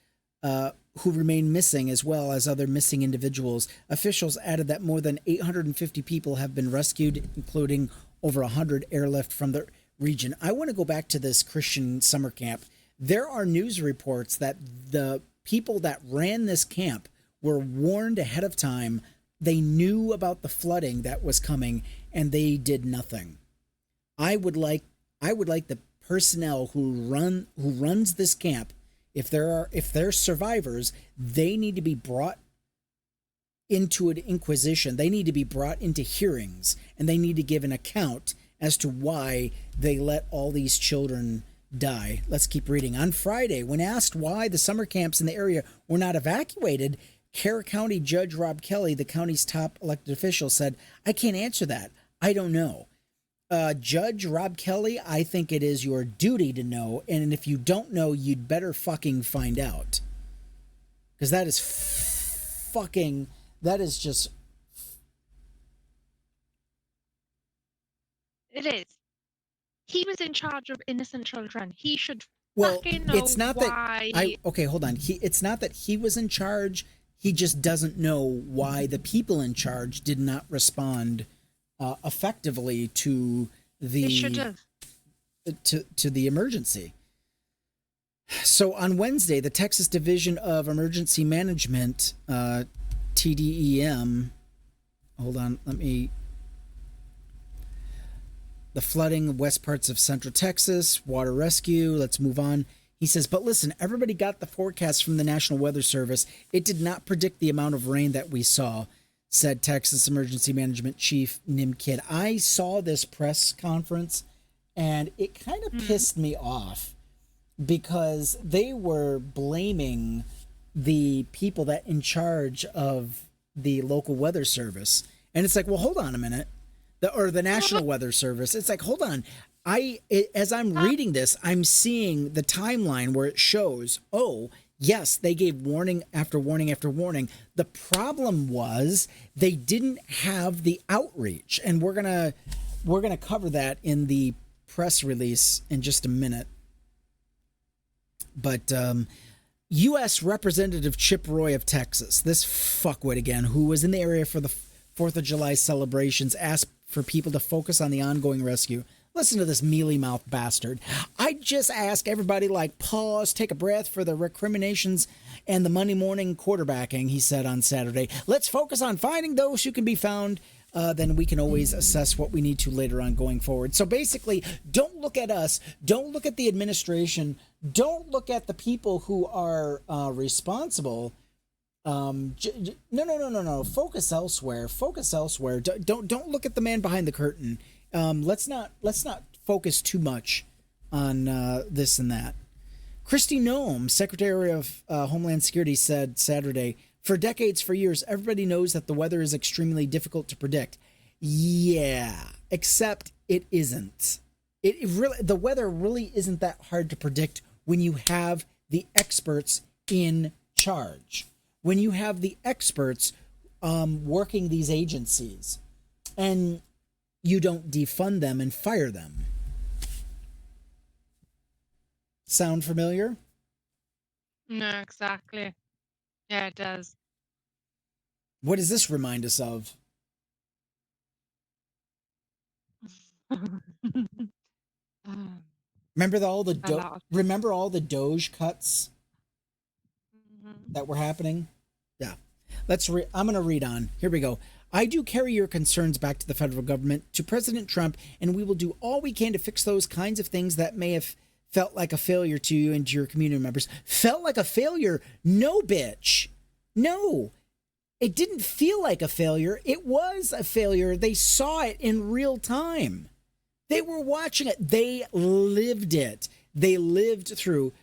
who remain missing, as well as other missing individuals. Officials added that more than 850 people have been rescued, including over 100 airlift from the region. I want to go back to this Christian summer camp. There are news reports that the people that ran this camp were warned ahead of time. They knew about the flooding that was coming, and they did nothing. I would like the personnel who runs this camp, if they're survivors, they need to be brought into an inquisition. They need to be brought into hearings, and they need to give an account as to why they let all these children die. Let's keep reading. On Friday, when asked why the summer camps in the area were not evacuated, Kerr County Judge Rob Kelly, the county's top elected official, said, "I can't answer that. I don't know." Judge Rob Kelly, I think it is your duty to know, and if you don't know, you'd better fucking find out. Because that is just... It is. He was in charge of innocent children. He should fucking know it's not why. Okay, hold on. It's not that he was in charge. He just doesn't know why the people in charge did not respond effectively to the... They should have. To the emergency. So on Wednesday, the Texas Division of Emergency Management, TDEM, hold on, the flooding of west parts of central Texas, water rescue, let's move on. He says, but listen, everybody got the forecast from the National Weather Service. It did not predict the amount of rain that we saw, said Texas Emergency Management Chief Nim Kidd. I saw this press conference, and it kind of pissed me off because they were blaming the people that in charge of the local weather service. And it's like, well, hold on a minute. The National Weather Service. It's like, hold on. As I'm reading this, I'm seeing the timeline where it shows, oh, yes, they gave warning after warning after warning. The problem was they didn't have the outreach, and we're gonna cover that in the press release in just a minute. But U.S. Representative Chip Roy of Texas, this fuckwit again, who was in the area for the 4th of July celebrations, asked for people to focus on the ongoing rescue. Listen to this mealy-mouthed bastard. I just ask everybody, pause, take a breath for the recriminations and the Monday morning quarterbacking, he said on Saturday. Let's focus on finding those who can be found. Then we can always assess what we need to later on going forward. So basically, don't look at us. Don't look at the administration. don't look at the people who are responsible. No. Focus elsewhere. Don't look at the man behind the curtain. Let's not focus too much on this and that. Kristi Noem, Secretary of Homeland Security, said Saturday, for decades, for years, everybody knows that the weather is extremely difficult to predict. Yeah, except it isn't. The weather really isn't that hard to predict when you have the experts in charge, when you have the experts working these agencies, and you don't defund them and fire them. Sound familiar? No, exactly. Yeah, it does. What does this remind us of? Remember all the Doge cuts that were happening? Yeah. I'm going to read on. Here we go. I do carry your concerns back to the federal government, to President Trump, and we will do all we can to fix those kinds of things that may have felt like a failure to you and to your community members. Felt like a failure? No, bitch. No. It didn't feel like a failure. It was a failure. They saw it in real time. They were watching it. They lived it. They lived through.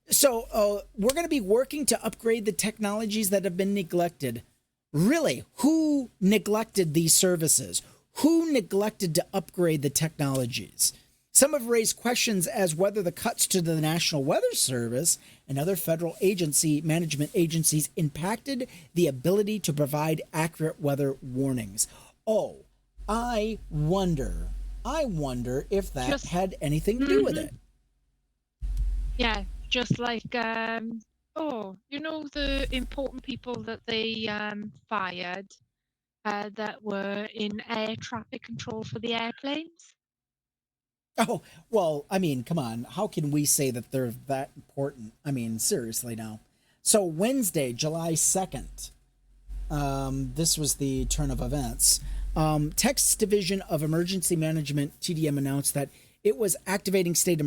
So we're going to be working to upgrade the technologies that have been neglected. Really, who neglected these services? Who neglected to upgrade the technologies? Some have raised questions as whether the cuts to the National Weather Service and other federal management agencies impacted the ability to provide accurate weather warnings. Oh, I wonder if that had anything to do with it. Yeah, just like, the important people that they fired that were in air traffic control for the airplanes. Oh, well, I mean, come on. How can we say that they're that important? I mean, seriously now. So Wednesday, July 2nd, this was the turn of events. Texas Division of Emergency Management, TDM, announced that it was activating state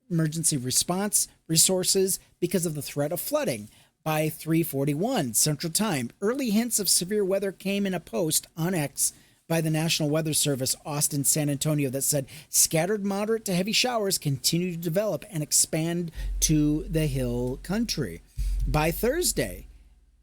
emergency response resources because of the threat of flooding by 3:41 Central Time. Early hints of severe weather came in a post on X by the National Weather Service, Austin, San Antonio, that said scattered moderate to heavy showers continue to develop and expand to the hill country. By Thursday,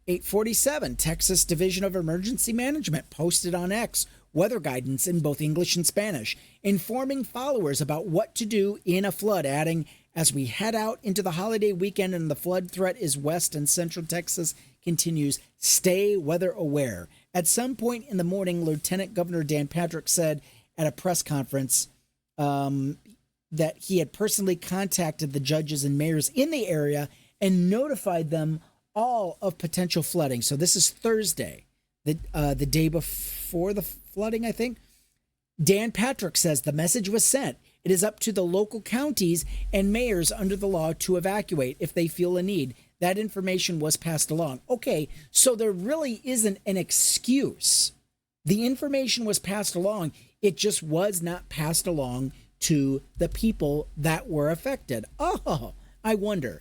8:47, Texas Division of Emergency Management posted on X weather guidance in both English and Spanish, informing followers about what to do in a flood, adding, as we head out into the holiday weekend and the flood threat is west and central Texas continues, stay weather aware. At some point in the morning, Lieutenant Governor Dan Patrick said at a press conference that he had personally contacted the judges and mayors in the area and notified them all of potential flooding. So this is Thursday, the day before the flooding, I think. Dan Patrick says the message was sent. It is up to the local counties and mayors under the law to evacuate if they feel a need. That information was passed along. Okay, so there really isn't an excuse. The information was passed along. It just was not passed along to the people that were affected. Oh, I wonder.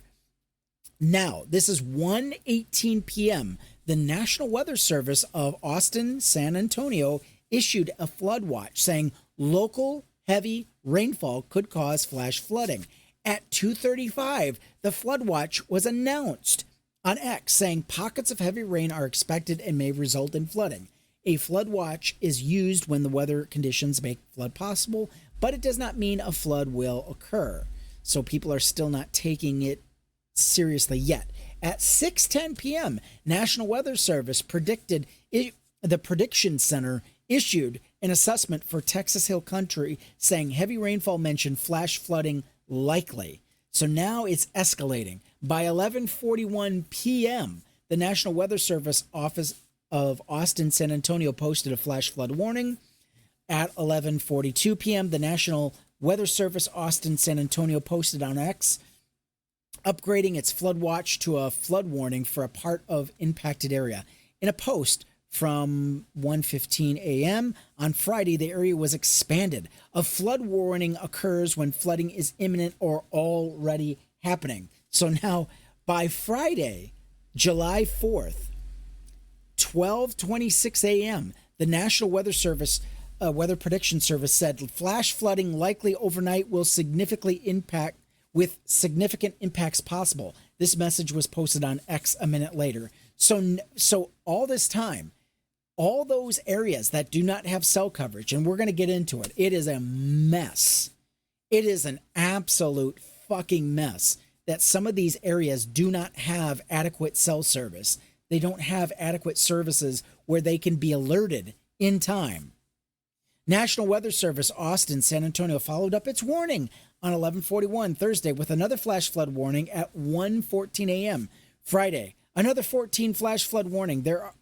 Now, this is 1:18 p.m. The National Weather Service of Austin, San Antonio issued a flood watch saying local heavy rainfall could cause flash flooding. At 2:35, the flood watch was announced on X, saying pockets of heavy rain are expected and may result in flooding. A flood watch is used when the weather conditions make flood possible, but it does not mean a flood will occur. So people are still not taking it seriously yet. At 6:10 p.m., National Weather Service the Prediction Center issued an assessment for Texas Hill Country saying heavy rainfall mentioned flash flooding likely. So now it's escalating. By 11:41 p.m., the National Weather Service office of Austin, San Antonio posted a flash flood warning. At 11:42 p.m., the National Weather Service Austin, San Antonio posted on X, upgrading its flood watch to a flood warning for a part of impacted area. In a post from 1:15 a.m. on Friday, the area was expanded. A flood warning occurs when flooding is imminent or already happening. So now by Friday, July 4th, 12:26 a.m., the National Weather Service, Weather Prediction Service said flash flooding likely overnight will significant impacts possible. This message was posted on X a minute later. So all this time, all those areas that do not have cell coverage, and we're going to get into it, it is a mess. It is an absolute fucking mess that some of these areas do not have adequate cell service. They don't have adequate services where they can be alerted in time. National Weather Service Austin, San Antonio followed up its warning on 11:41 Thursday with another flash flood warning at 1:14 a.m. Friday. Another 14 flash flood warning there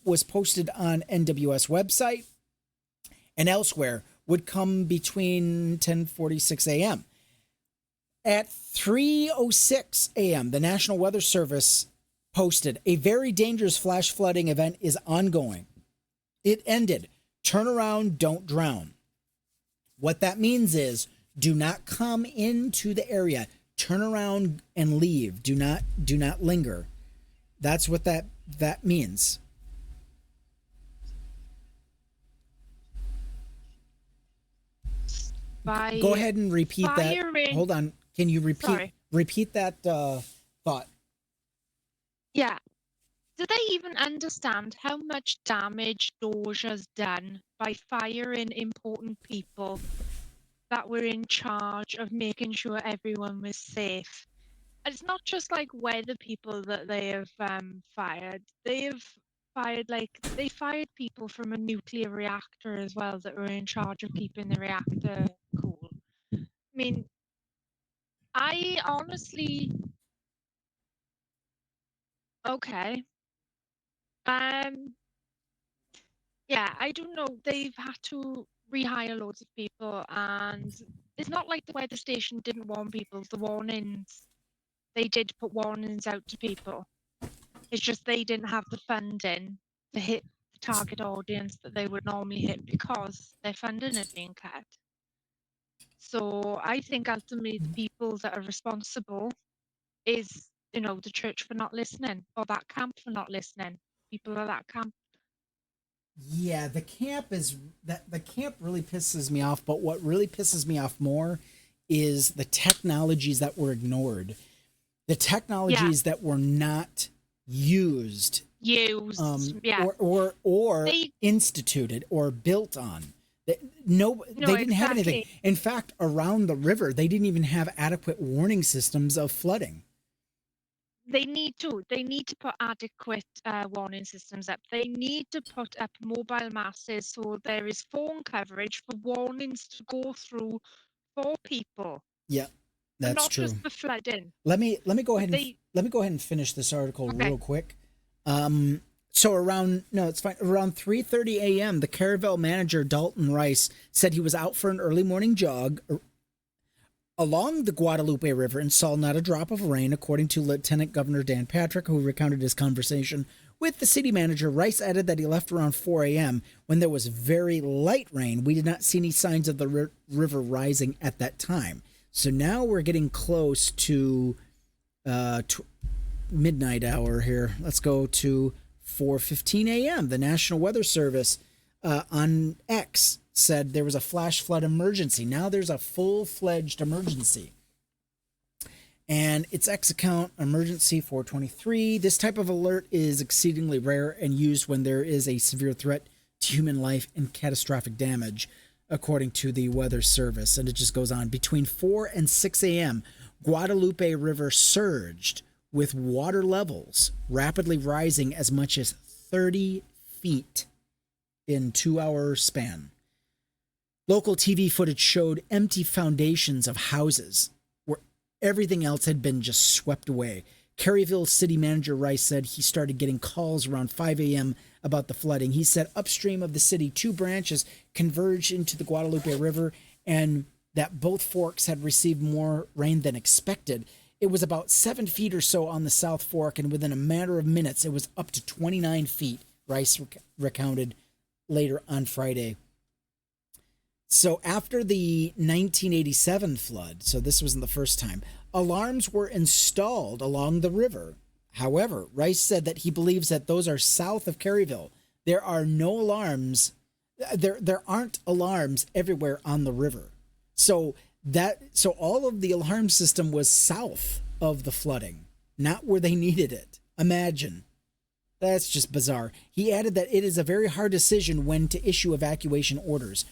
was posted on NWS website and elsewhere would come between 10:46 a.m. At 3:06 a.m., the National Weather Service posted, a very dangerous flash flooding event is ongoing. It ended. Turn around, don't drown. What that means is do not come into the area. Turn around and leave. Do not linger. That's what that means. Go ahead and repeat that. Hold on. Can you repeat that thought? Yeah. Do they even understand how much damage Doge has done by firing important people that were in charge of making sure everyone was safe? And it's not just like weather people that they have fired. They have they fired people from a nuclear reactor as well that were in charge of keeping the reactor cool. I mean, I honestly, okay. Yeah, I don't know. They've had to rehire loads of people, and it's not like the weather station didn't warn people. The warnings, they did put warnings out to people. It's just they didn't have the funding to hit the target audience that they would normally hit because their funding had been cut. So I think ultimately the people that are responsible is, the church for not listening, or that camp for not listening. People at that camp. Yeah, the camp really pisses me off, but what really pisses me off more is the technologies that were ignored. The technologies that were not used. Or instituted or built on. They didn't have anything. In fact, around the river, they didn't even have adequate warning systems of flooding. They need to put adequate warning systems up. They need to put up mobile masses so there is phone coverage for warnings to go through for people. Yeah, that's true. Not just for flooding. Let me go ahead and finish this article real quick. So around 3:30 a.m., the Caravelle manager Dalton Rice said he was out for an early morning jog along the Guadalupe River and saw not a drop of rain, according to Lieutenant Governor Dan Patrick, who recounted his conversation with the city manager. Rice added that he left around 4 a.m. when there was very light rain. We did not see any signs of the river rising at that time. So now we're getting close to midnight hour here. Let's go to 4:15 a.m. The National Weather Service on X said there was a flash flood emergency. Now there's a full-fledged emergency. And its X account, emergency 423. This type of alert is exceedingly rare and used when there is a severe threat to human life and catastrophic damage, according to the Weather Service. And it just goes on. Between 4 and 6 a.m., Guadalupe River surged, with water levels rapidly rising as much as 30 feet in 2-hour span. Local TV footage showed empty foundations of houses where everything else had been just swept away. Caryville City Manager Rice said he started getting calls around 5 a.m. about the flooding. He said upstream of the city, 2 branches converged into the Guadalupe River and that both forks had received more rain than expected. It was about 7 feet or so on the South Fork, and within a matter of minutes, it was up to 29 feet, Rice recounted later on Friday. So after the 1987 flood, so this wasn't the first time, alarms were installed along the river. However, Rice said that he believes that those are south of Caryville. There are no alarms. There aren't alarms everywhere on the river. So all of the alarm system was south of the flooding, not where they needed it. Imagine. That's just bizarre. He added that it is a very hard decision when to issue evacuation orders.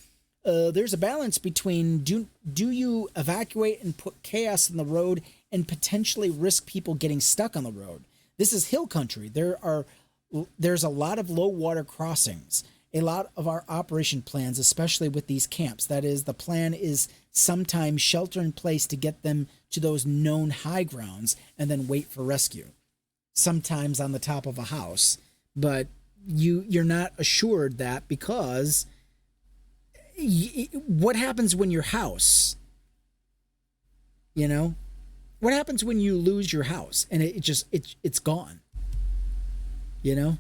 There's a balance between do you evacuate and put chaos on the road and potentially risk people getting stuck on the road. This is hill country. There's a lot of low water crossings. A lot of our operation plans, especially with these camps, that is, the plan is sometimes shelter in place to get them to those known high grounds and then wait for rescue. Sometimes on the top of a house, but you're not assured that because what happens when your house, what happens when you lose your house and it's gone? What are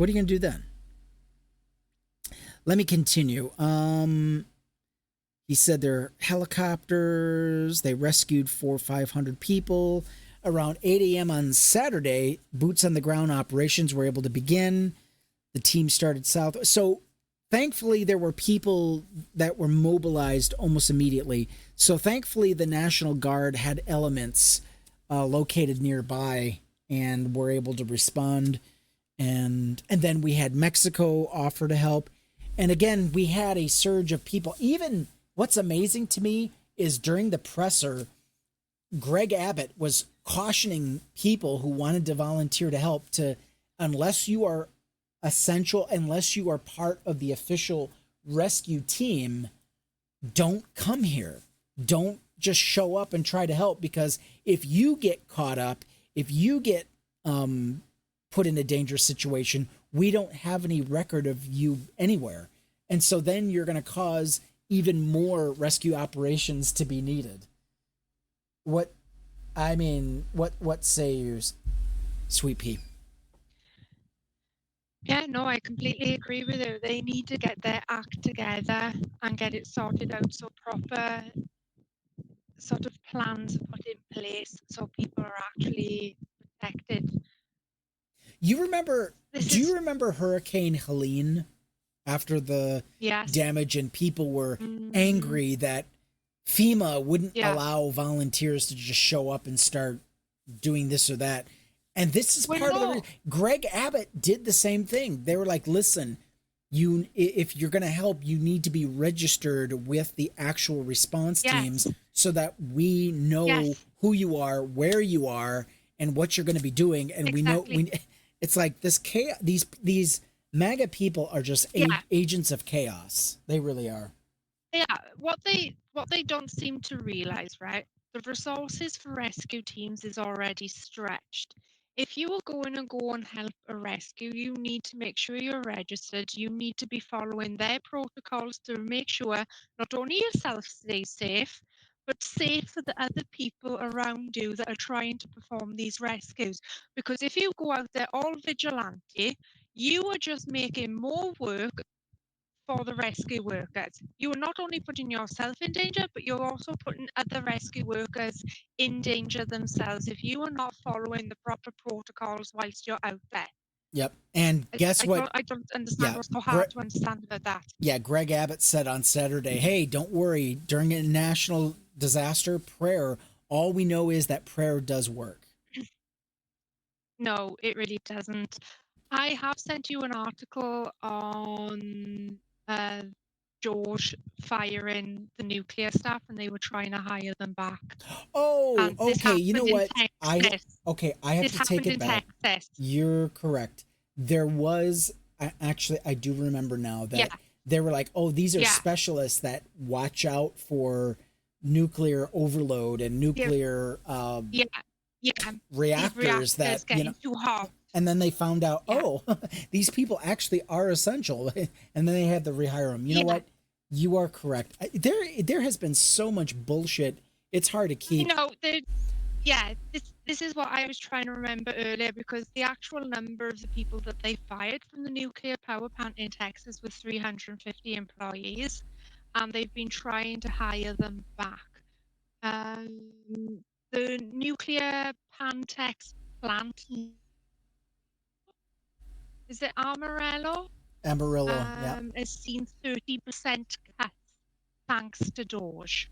you going to do then? Let me continue. He said they're helicopters. They rescued 400 or 500 people. Around 8 a.m. on Saturday, boots on the ground operations were able to begin. The team started south. So thankfully, there were people that were mobilized almost immediately. So thankfully, the National Guard had elements located nearby and were able to respond. And then we had Mexico offer to help. And again, we had a surge of people. Even what's amazing to me is during the presser, Greg Abbott was cautioning people who wanted to volunteer to help to, unless you are essential, unless you are part of the official rescue team, don't come here. Don't just show up and try to help, because if you get caught up, if you get put in a dangerous situation, we don't have any record of you anywhere. And so then you're going to cause even more rescue operations to be needed. What say you, Sweet Pea? Yeah, no, I completely agree with you. They need to get their act together and get it sorted out so proper sort of plans are put in place so people are actually protected. You remember Hurricane Helene after the damage, and people were angry that FEMA wouldn't allow volunteers to just show up and start doing this or that. And this is part of the reason. Greg Abbott did the same thing. They were like, listen, if you're going to help, you need to be registered with the actual response teams so that we know who you are, where you are, and what you're going to be doing. And we know it's like this chaos. These MAGA people are just agents of chaos. They really are. Yeah, what they don't seem to realize, right? The resources for rescue teams is already stretched. If you are going to go and help a rescue, you need to make sure you're registered. You need to be following their protocols to make sure not only yourself stays safe, but safe for the other people around you that are trying to perform these rescues. Because if you go out there all vigilante, you are just making more work for the rescue workers. You are not only putting yourself in danger, but you're also putting other rescue workers in danger themselves if you are not following the proper protocols whilst you're out there. Yep. And guess what? I don't understand what's so hard to understand about that. Yeah, Greg Abbott said on Saturday, hey, don't worry, during a national disaster, prayer, all we know is that prayer does work. No, it really doesn't. I have sent you an article on George firing the nuclear staff, and they were trying to hire them back. Oh, okay. You know what? I have to take it back. Texas. You're correct. There was actually, I do remember now that they were like, oh, these are specialists that watch out for nuclear overload and nuclear reactors that too hot. And then they found out, oh, these people actually are essential. And then they had to rehire them. You know what? You are correct. There has been so much bullshit. It's hard to keep. This is what I was trying to remember earlier, because the actual number of the people that they fired from the nuclear power plant in Texas was 350 employees, and they've been trying to hire them back. the nuclear Pantex plant. Is it Amarillo? Amarillo, yeah. Has seen 30% cuts thanks to Doge.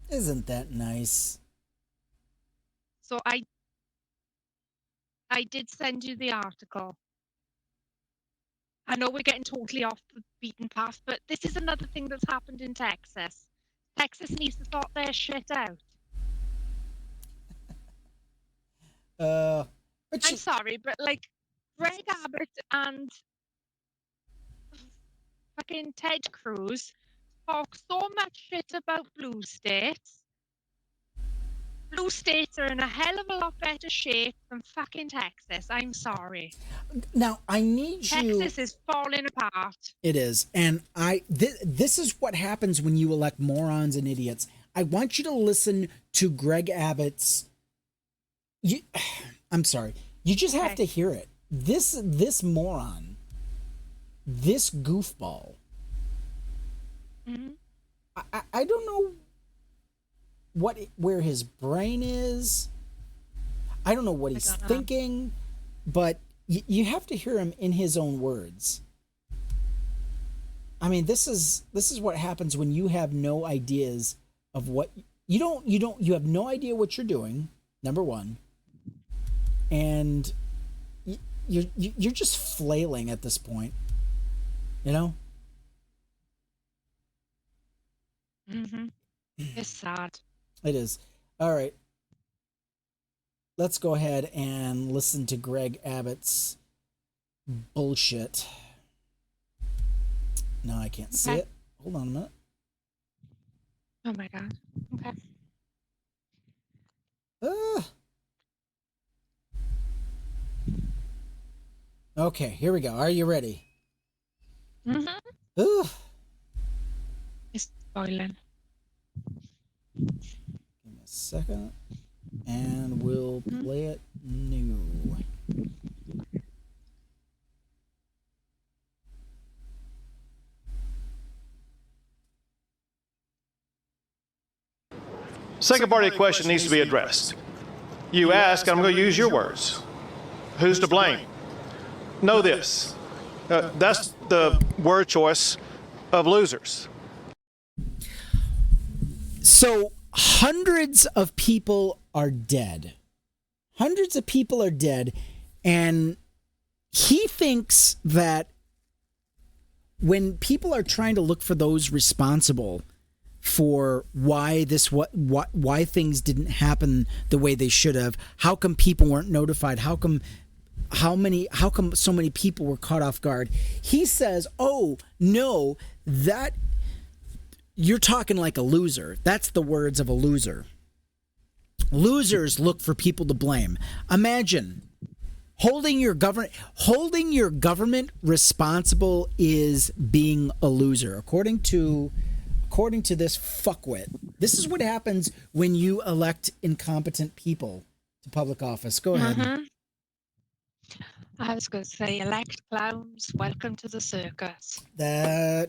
Isn't that nice? So I did send you the article. I know we're getting totally off the beaten path, but this is another thing that's happened in Texas. Texas needs to sort their shit out. I'm sorry, but like Greg Abbott and fucking Ted Cruz talk so much shit about blue states. Blue states are in a hell of a lot better shape than fucking Texas. I'm sorry. Now, I need you... Texas is falling apart. It is. And this is what happens when you elect morons and idiots. I want you to listen to Greg Abbott's... I'm sorry. You just have to hear it. This moron, this goofball, I don't know where his brain is. I don't know what he's thinking, but you have to hear him in his own words. I mean, this is what happens when you have no ideas of what you have no idea what you're doing. Number one, and you're just flailing at this point, you know. It's sad. It is. All right. Let's go ahead and listen to Greg Abbott's bullshit. No, I can't see it. Hold on a minute. Oh my God. Okay. Okay, here we go. Are you ready? It's spoiling. Give me a second, and we'll play it new. Second part of the question needs to be addressed. You ask, I'm going to use your words. Who's to blame? Know this. That's the word choice of losers. So hundreds of people are dead. Hundreds of people are dead, and he thinks that when people are trying to look for those responsible for why things didn't happen the way they should have, how come people weren't notified, how come so many people were caught off guard, he says, oh no, that you're talking like a loser. That's the words of a loser. Losers look for people to blame. Imagine holding your government responsible is being a loser. According to this fuckwit. This is what happens when you elect incompetent people to public office. Go ahead. I was going to say, elect clowns, welcome to the circus. I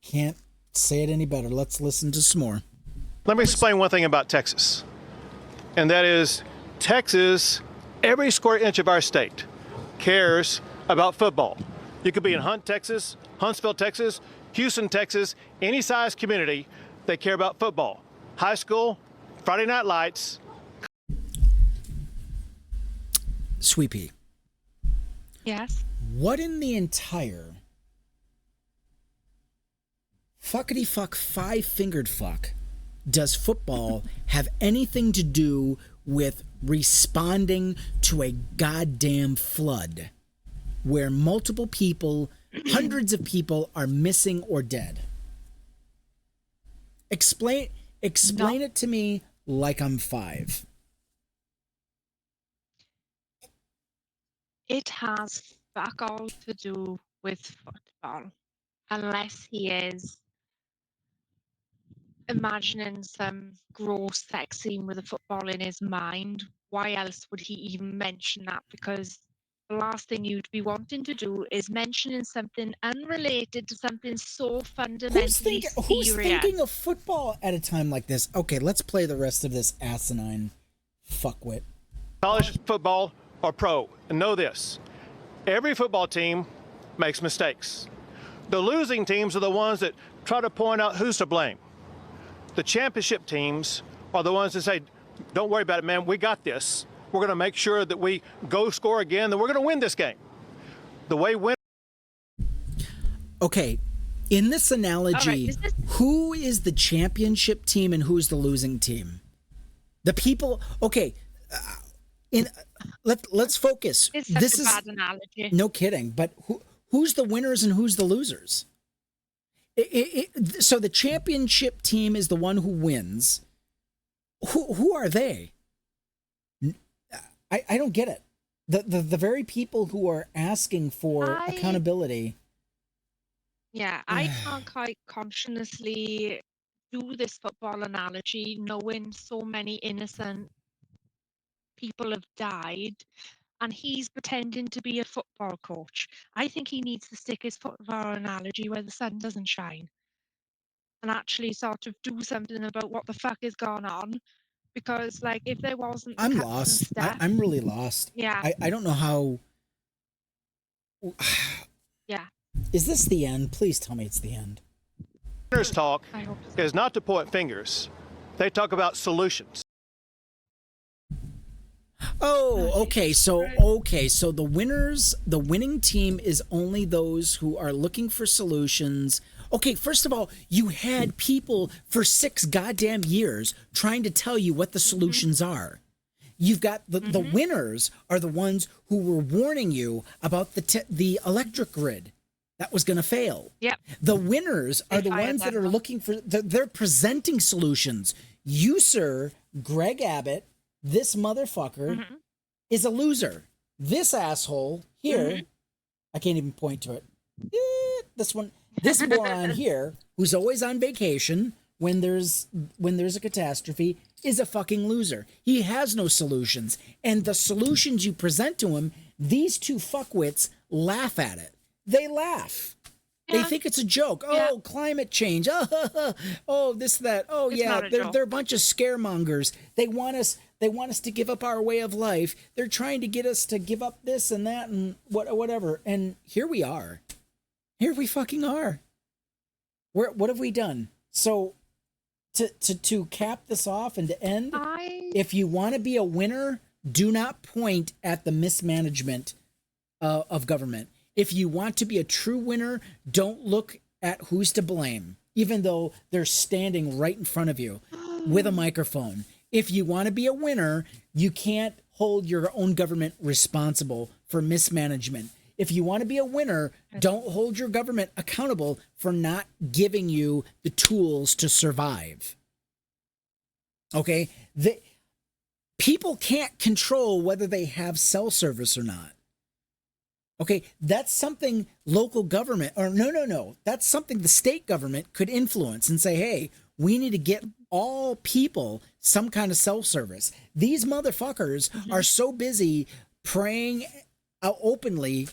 can't say it any better. Let's listen to some more. Let me explain one thing about Texas. And that is, Texas, every square inch of our state, cares about football. You could be in Hunt, Texas, Huntsville, Texas, Houston, Texas, any size community, they care about football. High school, Friday Night Lights. Sweet Pea. Yes? What in the entire fuckity fuck five-fingered fuck does football have anything to do with responding to a goddamn flood where multiple people, hundreds of people are missing or dead? Explain it to me like I'm 5. It has fuck all to do with football, unless he is imagining some gross sex scene with a football in his mind. Why else would he even mention that? Because the last thing you'd be wanting to do is mentioning something unrelated to something so fundamentally Who's serious. thinking of football at a time like this? Okay, let's play the rest of this asinine fuckwit. College football or pro, and know this: every football team makes mistakes. The losing teams are the ones that try to point out who's to blame. The championship teams are the ones that say, don't worry about it, man, we got this. We're going to make sure that we go score again, that we're going to win this game. The way win. Okay, in this analogy, who is the championship team and who's the losing team? The people. Okay, let's focus. It's such a bad analogy. No kidding, but who's the winners and who's the losers? So the championship team is the one who wins. Who are they? I don't get it. The very people who are asking for accountability. Yeah, I can't quite consciously do this football analogy, knowing so many innocent people have died, and he's pretending to be a football coach. I think he needs to stick his football analogy where the sun doesn't shine and actually sort of do something about what the fuck is going on. Because, like, if there wasn't... I'm lost. I'm really lost. Yeah. I don't know how... Yeah. Is this the end? Please tell me it's the end. Winners talk is not to point fingers. They talk about solutions. Oh, okay. So the winning team is only those who are looking for solutions. Okay, first of all, you had people for 6 goddamn years trying to tell you what the solutions are. You've got the winners are the ones who were warning you about the electric grid that was going to fail. Yep. The winners are the ones that are looking for, they're presenting solutions. You, sir, Greg Abbott, this motherfucker is a loser. This asshole here, I can't even point to it. This moron here, who's always on vacation when there's a catastrophe, is a fucking loser. He has no solutions. And the solutions you present to him, these two fuckwits laugh at it. They laugh. Yeah. They think it's a joke. Oh, climate change. Oh, this, that. Oh, it's yeah, they're a bunch of scaremongers. They want us to give up our way of life. They're trying to get us to give up this and that and whatever. And here we are. Here we fucking are. What have we done? So to cap this off and to end, if you want to be a winner, do not point at the mismanagement of government. If you want to be a true winner, don't look at who's to blame, even though they're standing right in front of you with a microphone. If you want to be a winner, you can't hold your own government responsible for mismanagement. If you want to be a winner, don't hold your government accountable for not giving you the tools to survive. Okay? People can't control whether they have cell service or not. Okay, that's something local government, or no. That's something the state government could influence and say, hey, we need to get all people some kind of cell service. These motherfuckers are so busy praying openly,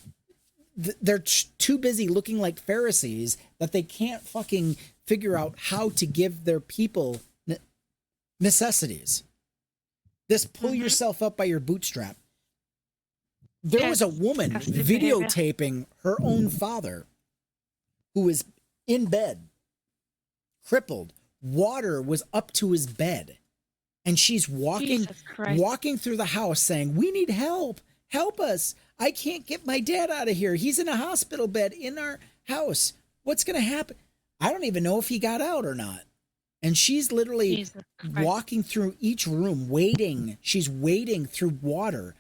they're too busy looking like Pharisees that they can't fucking figure out how to give their people necessities. This pull yourself up by your bootstrap. There was a woman videotaping her own father who was in bed, crippled. Water was up to his bed. And she's walking through the house saying, we need help. Help us. I can't get my dad out of here. He's in a hospital bed in our house. What's going to happen? I don't even know if he got out or not. And she's literally walking through each room, waiting. She's wading through water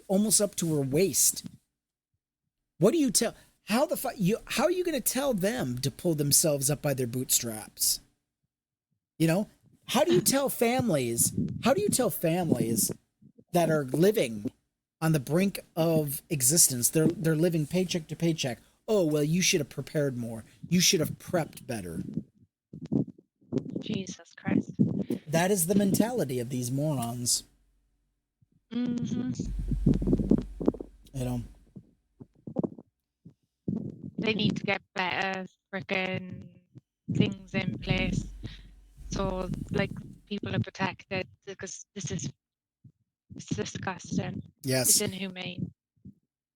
almost up to her waist. What do you tell? How are you going to tell them to pull themselves up by their bootstraps? You know, how do you tell families that are living on the brink of existence? They're living paycheck to paycheck. Oh, well, you should have prepared more. You should have prepped better. Jesus Christ. That is the mentality of these morons. Mm-hmm. You know, they need to get better freaking things in place so like people are protected, because it's disgusting. Yes. It's inhumane.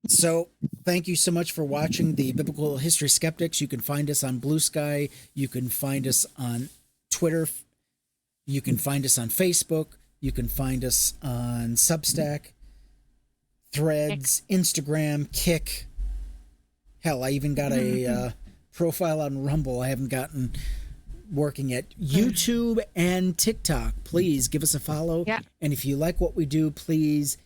So thank you so much for watching the Biblical History Skeptics. You can find us on Bluesky. You can find us on Twitter. You can find us on Facebook. You can find us on Substack, Threads, Instagram, Kick. Hell, I even got a profile on Rumble. I haven't gotten working at YouTube and TikTok. Please give us a follow. Yeah. And if you like what we do, please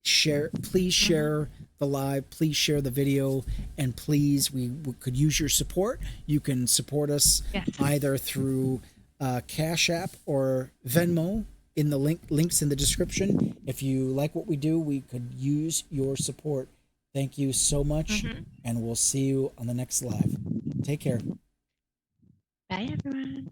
share the live, please share the video, and please, we could use your support. You can support us either through Cash App or Venmo in the links in the description. If you like what we do, we could use your support. Thank you so much, and we'll see you on the next live. Take care. Bye, everyone.